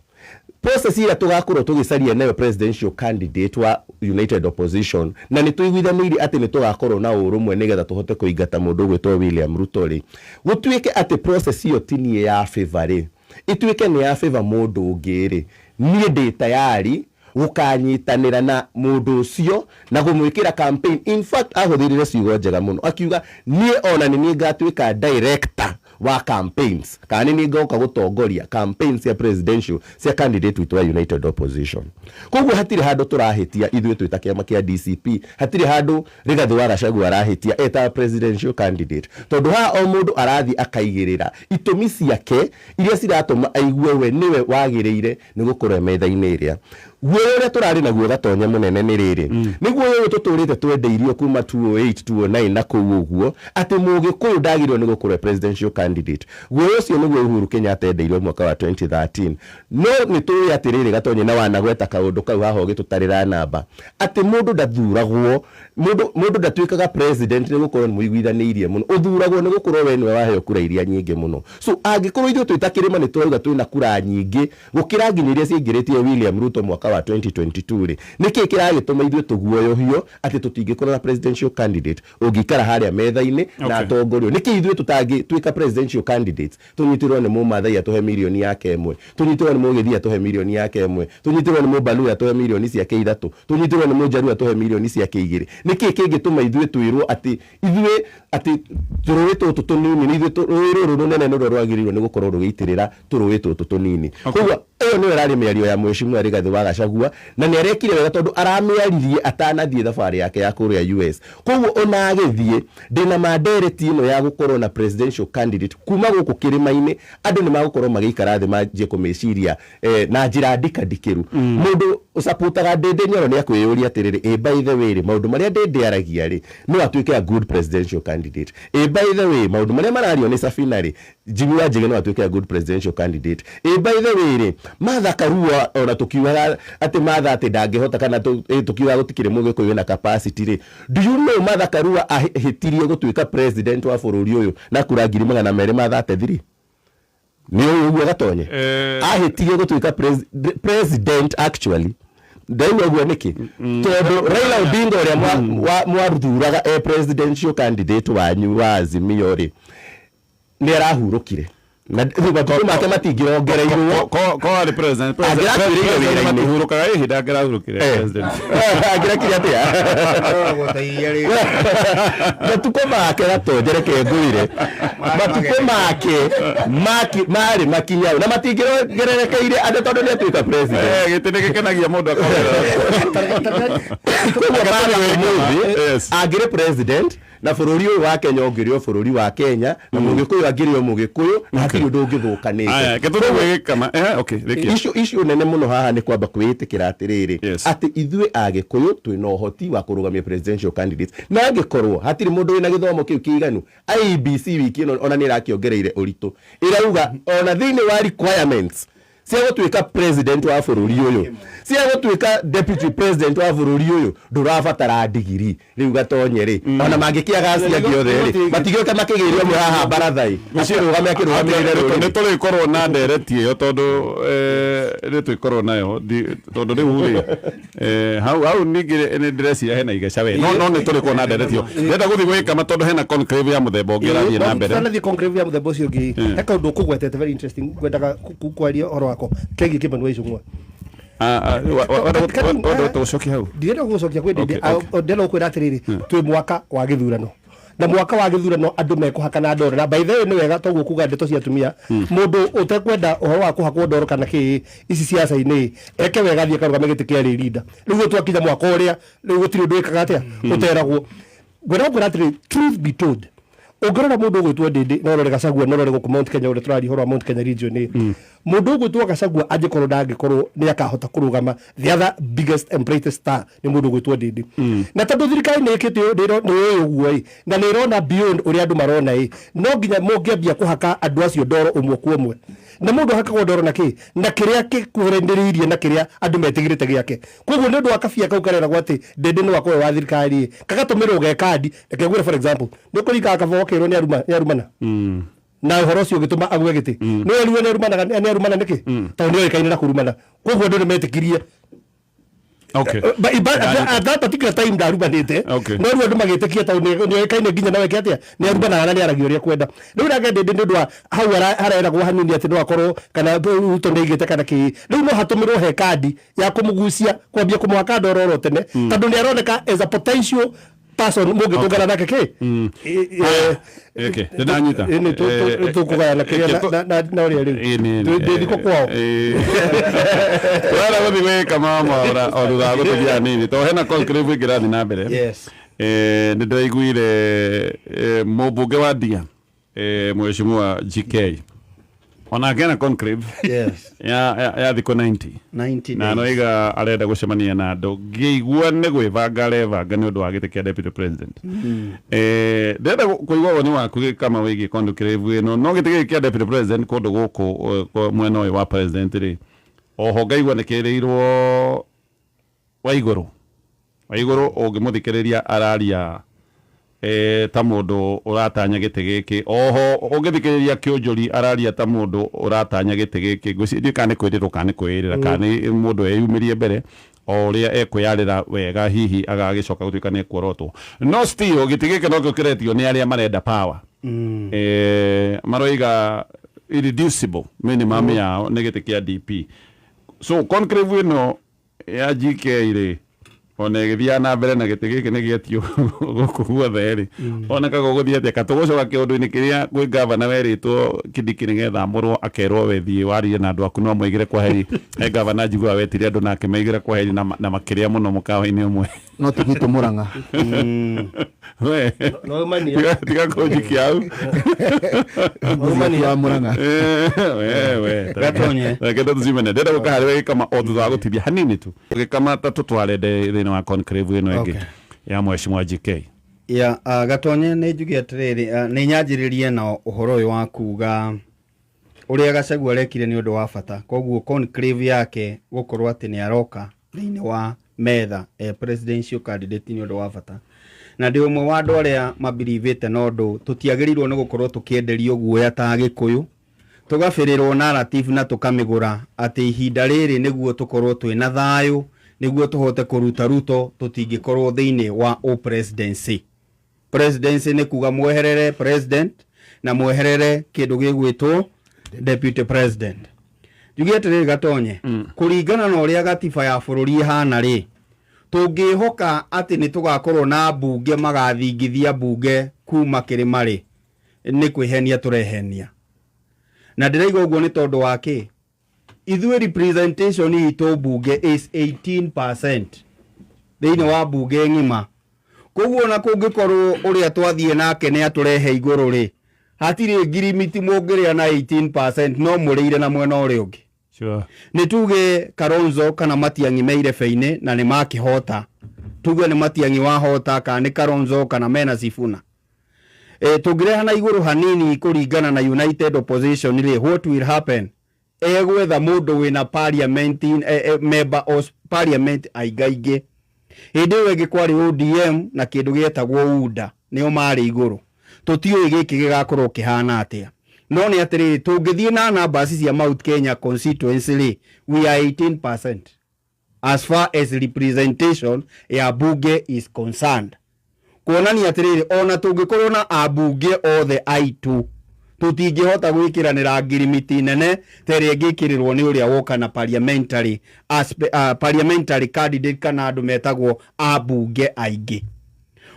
[SPEAKER 7] process ira tugakorwo tugicaria nayo presidential candidate wa United Opposition na ni tuiguithaniri ati ni tugakorwo na urumwe nigetha tuhote kuingata mundu gwitwo William Ruto ri gutuike ati process iyo tinie ya favor ri ituike ni ya favor mundu ungiri nie ndi tayari gukanyitanira na mundu ucio na gumwikira campaign. In fact ahuthirire ciugo njega muno akiuga nie ona ni ngatuika director wa campaigns kana ni ngoka gutongoria campaigns ya presidential cia candidate witwa United Opposition. Koguo hatire handu turahitia ithuĩ twita kiama kia DCP, hatire handu Rigathi wa Gachagua arahitia eta presidential candidate, tondu ha o mundu arathi akaigirira itumi ciake iria ciratuma aigue we niwe wagiriire ni gukora metha-inĩ iria wewe turari naguo gatonya munene ni riri niguo wewe tuturite twendeirio kuma 208 209 na kuu uguo ati Mugikuyu ndagirwo ni gukura presidential candidate. Wewe ucio niguo Uhuru Kenyatta endeirio mwaka wa 2013 no ni tuwe atiriri gatonya na wanagweta kaundu kau haho gitutarira namba ati mundu ndathuragwo mundu ndatuikaga president ni gukorwo ni muiguithaniirie muno uthuragwo ni gukorwo we niwe waheo kura iria nyingi muno. So angikorwo ithuĩ twitakirima ni twauga twina kura nyingi gukira nginyiria ciingiritie William Ruto mwaka wa 2022 ri niki kiragituma ithuĩ tuguoyohio ati tutingikora na presidential candidate ungikara haria metha-ini na atongorio niki ithuĩ tutangi twika presidential candidates tunyitirwo ni Mumathai atuhe milioni yake imwe, tunyitirwo ni Mugithi atuhe milioni yake imwe, tunyitirwo ni Mubalu atuhe milioni ciake 3, tunyitirwo ni Mujaru atuhe milioni ciake 2. Niki kingituma ithuĩ twirwo ati turuĩ tũtũ tunini ni ithuĩ rũrũ runene no rwagĩrĩirwo ni gukorwo rũgĩitirĩra turuĩ tũtũ tunini. Koguo iyo ni rari mĩario ya Mheshimiwa Rigathi wa Gachagua na ni arekire wega tondu aramĩaririe atanathie thabarĩ yake ya kũrĩa US. Koguo ona agĩthie ndina mandereti ino ya gukorwo na presidential candidate kuma gũkũ kĩrĩma-inĩ andu ni magũkorwo magĩikara thĩ manjie kũmeciria na njĩra ndikandikĩru. Mundu supportaga Ndindi Nyoro ni akwĩyũria atirĩrĩ by the way maundu maria Ndindi aragia ri no atuike a good presidential candidate. By the way maundu maria marario ni Safina ri Jimmy Wanjigi no atuike a good presidential candidate. By the way ri Martha Karua ona tukiuga ati Martha ati ndangihota kana tukiuga gutikire Mugikuyu na capacity ri do you know Martha Karua ahitirie gutuika president wa bururi uyu na kura 233 ni uguo gatonye ahitirie gutuika president actually ndaimo uguo niki tondu Raila Odinga uria mwaruthuraga presidential candidate wanyu wa Azimio ri ni arahurukire na thibatu make matingĩrongereirwo
[SPEAKER 1] ko ari president hurukaga ihinda ngerahurukire president
[SPEAKER 7] agirakire atia matuko make gatonjereke ngwire matuko make mari makinyau na matingĩrongererekeire ande tondu ni atuika president
[SPEAKER 1] gĩtĩ nĩ gĩkenagia mũndũ
[SPEAKER 7] agire president na bururi uyu wa Kenya ongirio bururi wa Kenya na Mugikuyu angirio Mugikuyu na hatirĩ ũndũ ũngĩthũkanĩte. Issue nene muno haha ni kwamba kwĩtĩkĩra atĩrĩrĩ ati ithuĩ Agĩkũyũ twĩna ũhoti wa kũrũgamia presidential candidates na angĩkorwo hatirĩ mũndũ wĩna gĩthomo kĩu kĩiganu. IEBC wiki ĩno ona nĩ ĩrakĩongereire ũritũ ĩrauga ona thĩinĩ wa requirements cia gũtuĩka president wa bururi uyu cia gũtuĩka deputy president wa bururi uyu ndũrabatara ndigiri rĩu gatonye ri ona mangĩkĩaga cia giothe ri matigĩoka makĩgĩrio mwe haha barathai akĩrũgamia akĩrũgamĩrĩre rũrĩrĩ
[SPEAKER 1] nĩ tũrĩkorwo na ndereti ĩyo tondu nĩ tũikorwo nayo tondu rĩu rĩ hau ningĩ nĩ ndĩreciria hena igeca we no nĩ tũrĩkorwo na ndereti ĩyo ndĩrenda gũthiĩ gwĩkama tondu hena conclave ya mũthemba ũngĩ ũrathiĩ na mbere
[SPEAKER 4] sana thi conclave ya mũthemba ũcio ũngĩ he kaũndũ kũgwetete very interesting ngwendaga kwaria ũhoro wako kegiĩ Kimani wa Ichung'wa
[SPEAKER 1] tucokia hau
[SPEAKER 4] ndirenda gucokia kwĩ Ndindi ndĩrenda gũkwĩra atĩrĩrĩ twĩ mwaka wa gĩthurano na mwaka wa gĩthurano andu mekuhakana ndoro na by the way ni wega toguo kuga ndeto cia atumia mundu utekwenda uhoro wa kuhakwo ndoro kana ki ici siasa-inĩ eke wega thie karugame gĩtĩ kĩa leader rĩu twakinya mwaka ũrĩa rĩu gũtirĩ ũndũ wĩkaga atĩa ũteragwo ngwenda gũkwĩra atĩrĩrĩ truth be told ungorora mundu ugwitwo Ndindi no rore Gachagua no rore gũkũ Mount Kenya uri turari horo Mount Kenya region mundu ugwitwo Gachagua angikorwo ndangĩkorwo ni akahota kurugama the other biggest and brightest star ni mundu ugwitwo Ndindi na tondu thirikari nĩ ĩkĩte nĩ ũguo na nĩ ĩrona beyond ũrĩa andũ marona no nginya mũngĩambia kũhaka andũ acio ndoro ũmwe kwa ũmwe na mundu hakagwo ndoro na kĩrĩa kĩkuhĩrĩirie na kĩrĩa andũ metigĩrĩte gĩake koguo nĩ ũndũ wa kabia kau kareragwo atĩ Ndindi nĩ wakwe wa thirikari gagatũmĩrwo ge kandi reke ngwĩre for example nĩ kũrika akabo kerwo nĩ arumana na uhoro ucio gituma agwe giti no eriwe ne rumana niki to ndio ikaine na kurumana koguo ndio metikirie.
[SPEAKER 1] Okay.
[SPEAKER 4] At that particular time ndarumanite no ruo ndu magitikia to ndio ikaine nginya nawe kiatia ne rumana na ne aragio ria kwenda riu na gende ndu hau harera gwa hanini ati no akorwo kana to ndigite kana ki riu no hatumirwo he kandi ya kumugucia kwambia kumwaka ndororo tene tondu ni aroneka as a potential person mugi tugana nake ki
[SPEAKER 1] okay ndanyita
[SPEAKER 4] ni tukugana kiria na uri riu ndiko kwao
[SPEAKER 1] wala wewe kama mara oruga gutugia nini to hena concrete ngirathi na mbere.
[SPEAKER 4] Yes.
[SPEAKER 1] Ni ndaiguire mubunge wa Dia mheshimiwa GK ona gena concrete.
[SPEAKER 4] Yes.
[SPEAKER 1] ya thiko 90 na noiga arenda gucemania na andu ngiigua ni gwibanga revanga ni undu wa gite kia deputy president. Ndenda kuigua woni waku kama wigi concrete ino no gite kia deputy president kundu guku mwena uyu wa president ri oho ngaigua ni kirirwo Waiguru ungimuthikiriria araria ta mundu uratanya gite giki oho ungithikiriria Kionjuri araria ta mundu uratanya gite giki ngwiciria kana kwirira kana mundu eyumirie mbere oria ekwiyarira wega hihi agagicoka gutuika ni kuorotwo no still gite giki no gukiretio ni aria marenda power maroiga irreducible minimum yao ni gite kia DP so concrete ino ya GK ri ona githia na mbere na gite giki ni gietio gukuwa theri ona kago guthia tia katugocoka kiundu-ini kiria gwi governor weritwo Kindiki nigetha amurwo akerwo wethie warie na andu aku no moigire kwa heri governor njigua wetire andu nake meigire kwa heri na makiria muno mukawa-ini umwe
[SPEAKER 2] no tigito Murang'a
[SPEAKER 1] we
[SPEAKER 4] no mania
[SPEAKER 1] tiga kujikia au
[SPEAKER 2] mania Murang'a
[SPEAKER 1] we
[SPEAKER 3] Gatonye
[SPEAKER 1] kenda tuzimene ndenda gukahari kama othu za gutithia hanini tu kama tutware thini wa conclave ino ingi ya mheshimiwa GK
[SPEAKER 3] ya Gatonye ni njugi atiriri ni nyanjiririe na uhoro uyu wa kuga uria Gachagua arekire ni undu wa bata koguo conclave yake gukorwo ati ni aroka thini wa metha presidential candidate ni undu wa bata na ndi umwe wa andu aria mabilivite no ndu tutiagirirwo ni gukorwo tukienderio guoya ta Gikuyu tugafirirwo narrative na tukamigura ati ihinda riri niguo tukorwo twina thayu niguo tuhote kuruta ruto tutingikorwo thini wa presidency ni kuga mweherere president na mweherere kindu gigwitwo deputy president jugiete ri Gatonye kuringana na uria gatiba ya bururi ihana ri tungihoka ati ni tugakorwo na bunge magathingithia bunge kuma kirima ri ni kwihenia turehenia na ndiraiga uguo ni tondu wake ithuĩ representation itu bunge is 18% thĩinĩ wa bunge ng'ima koguo na kũngĩkorwo ũrĩa twathiĩ nake nĩ atũrehe igũrũ rĩ hatirĩ ngirimiti mũngĩrĩa na 18% no mũrĩire na mwena ũrĩa ũngĩ
[SPEAKER 1] sure
[SPEAKER 3] nĩ tuge Kalonzo kana Matiang'i meire beinĩ na nĩ makĩhota tuge nĩ Matiang'i wahota kana nĩ Kalonzo kana mena Sifuna tũngĩreha na igũrũ hanini kũringana na united opposition rĩ what will happen egwetha mundu wina parliament member of parliament aigaige hindi we gikwari ODM na kindu gietagwo UDA nio mari iguru tutiwe giki gigakorwo kihana atia no ni atiri tungithie na namba cia Mount Kenya constituency we are 18% as far as representation ya bunge is concerned kuonania atiri ona tungikorwo na abunge othe aitu tutingihota gwikiranira ngirimiti nene tere ngikirirwo ni uria woka na parliamentary candidate kana andu metagwo abunge aingi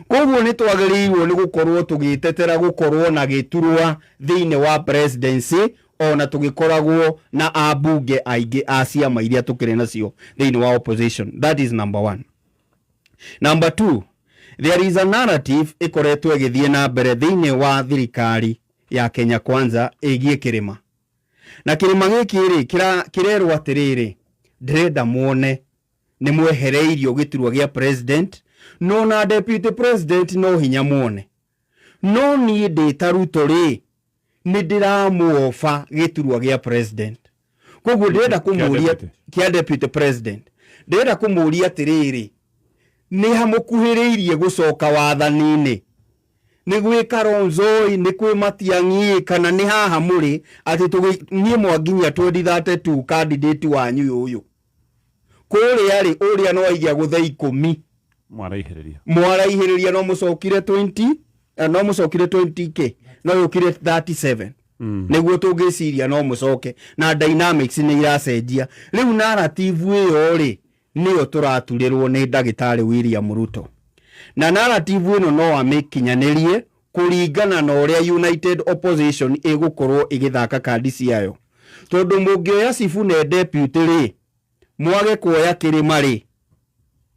[SPEAKER 3] koguo ni twagiriirwo ni gukorwo tugitetera gukorwo na giturwa thiine wa presidency ona tugikoragwo na abunge aingi a ciama iria tukiri nacio thiine wa opposition. That is number 1. Number 2, there is a narrative ikoretwo igithie na mbere thiine wa thirikari ya Kenya Kwanza igie kirima na kirima giki ri kirerwo atiriri ndirenda muone ni mwehereirio giturwa gia president no na deputy president no hinya muone no ni ndita Ruto ri ni ndiramuofa giturwa gia president koguo ndirenda kumuria kia deputy president ndirenda kumuria atiriri ni hamukuhiriirie gucoka wathanini nĩ gwĩ Karonzoi nĩ kwĩ Matiang'i kana nĩ haha mũrĩ atĩ niĩ Mwanginya 2032 candidate wanyu ũyũ kũrĩa rĩ ũrĩa no aigia gũthe 10 mwaraihĩrĩria no mũcokire 20 no mũcokire 20k no yũkire 37 nĩguo tũngĩciria no mũcoke na dynamics nĩ iracenjia rĩu narrative ĩyo rĩ nĩyo tũraturĩrwo nĩ ndagĩtarĩ William Ruto na narrative ĩno no amĩkinyanĩrie kũringana na ũrĩa United Opposition ĩgũkorwo ĩgĩthaka kandi ciayo tondũ mũngĩoya Sifuna deputy rĩ mwage kuoya Kĩrĩma rĩ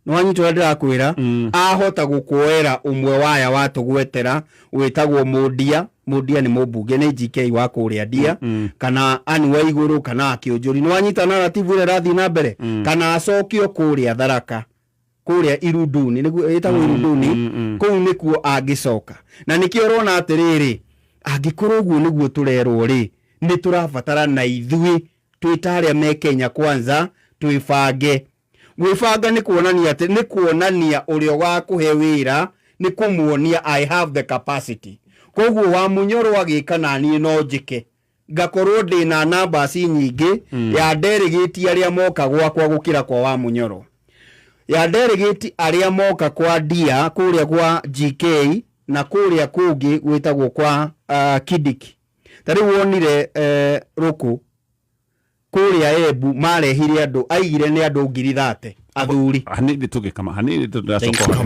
[SPEAKER 3] nwanyitwo ndĩrakwĩra ahota gũkuoera ũmwe waya watũgwetera wĩtagwo Mũndia nĩ mũmbunge nĩ GK wa kũrĩa Ndia kana Anne Waigũrũ kana Kĩũnjũri nwanyita narrative ĩrĩa rathiĩ na mbere kana acokio kũrĩa Tharaka kũrĩa Irunduni nĩguo ĩtagwo Irunduni kũu nĩkuo angĩcoka na nĩkĩo ũrona atĩrĩrĩ angĩkorwo ũguo nĩguo tũrerwo rĩ nĩ tũrabatara na ithuĩ twĩtarĩa me Kenya Kwanza twĩbange gwĩbanga nĩ kuonania atĩ nĩ kuonania ũrĩa wakũhe wĩra nĩ kũmuonia I have the capacity koguo wa Munyoro agĩka na niĩ no njĩke ngakorwo ndĩna namba nyingĩ ya delegate arĩa moka gwakwa gũkĩra kwa wa Munyoro ya delegate arĩa moka kwa Ndia kũrĩa kwa GK na kũrĩa kũngĩ gwĩtagwo kwa Kidiki tarĩ wonire Rũkũ kũrĩa Embu marehire andũ aigire nĩ andũ 30 athuri
[SPEAKER 1] hanini tũgĩkama hanini tũracoka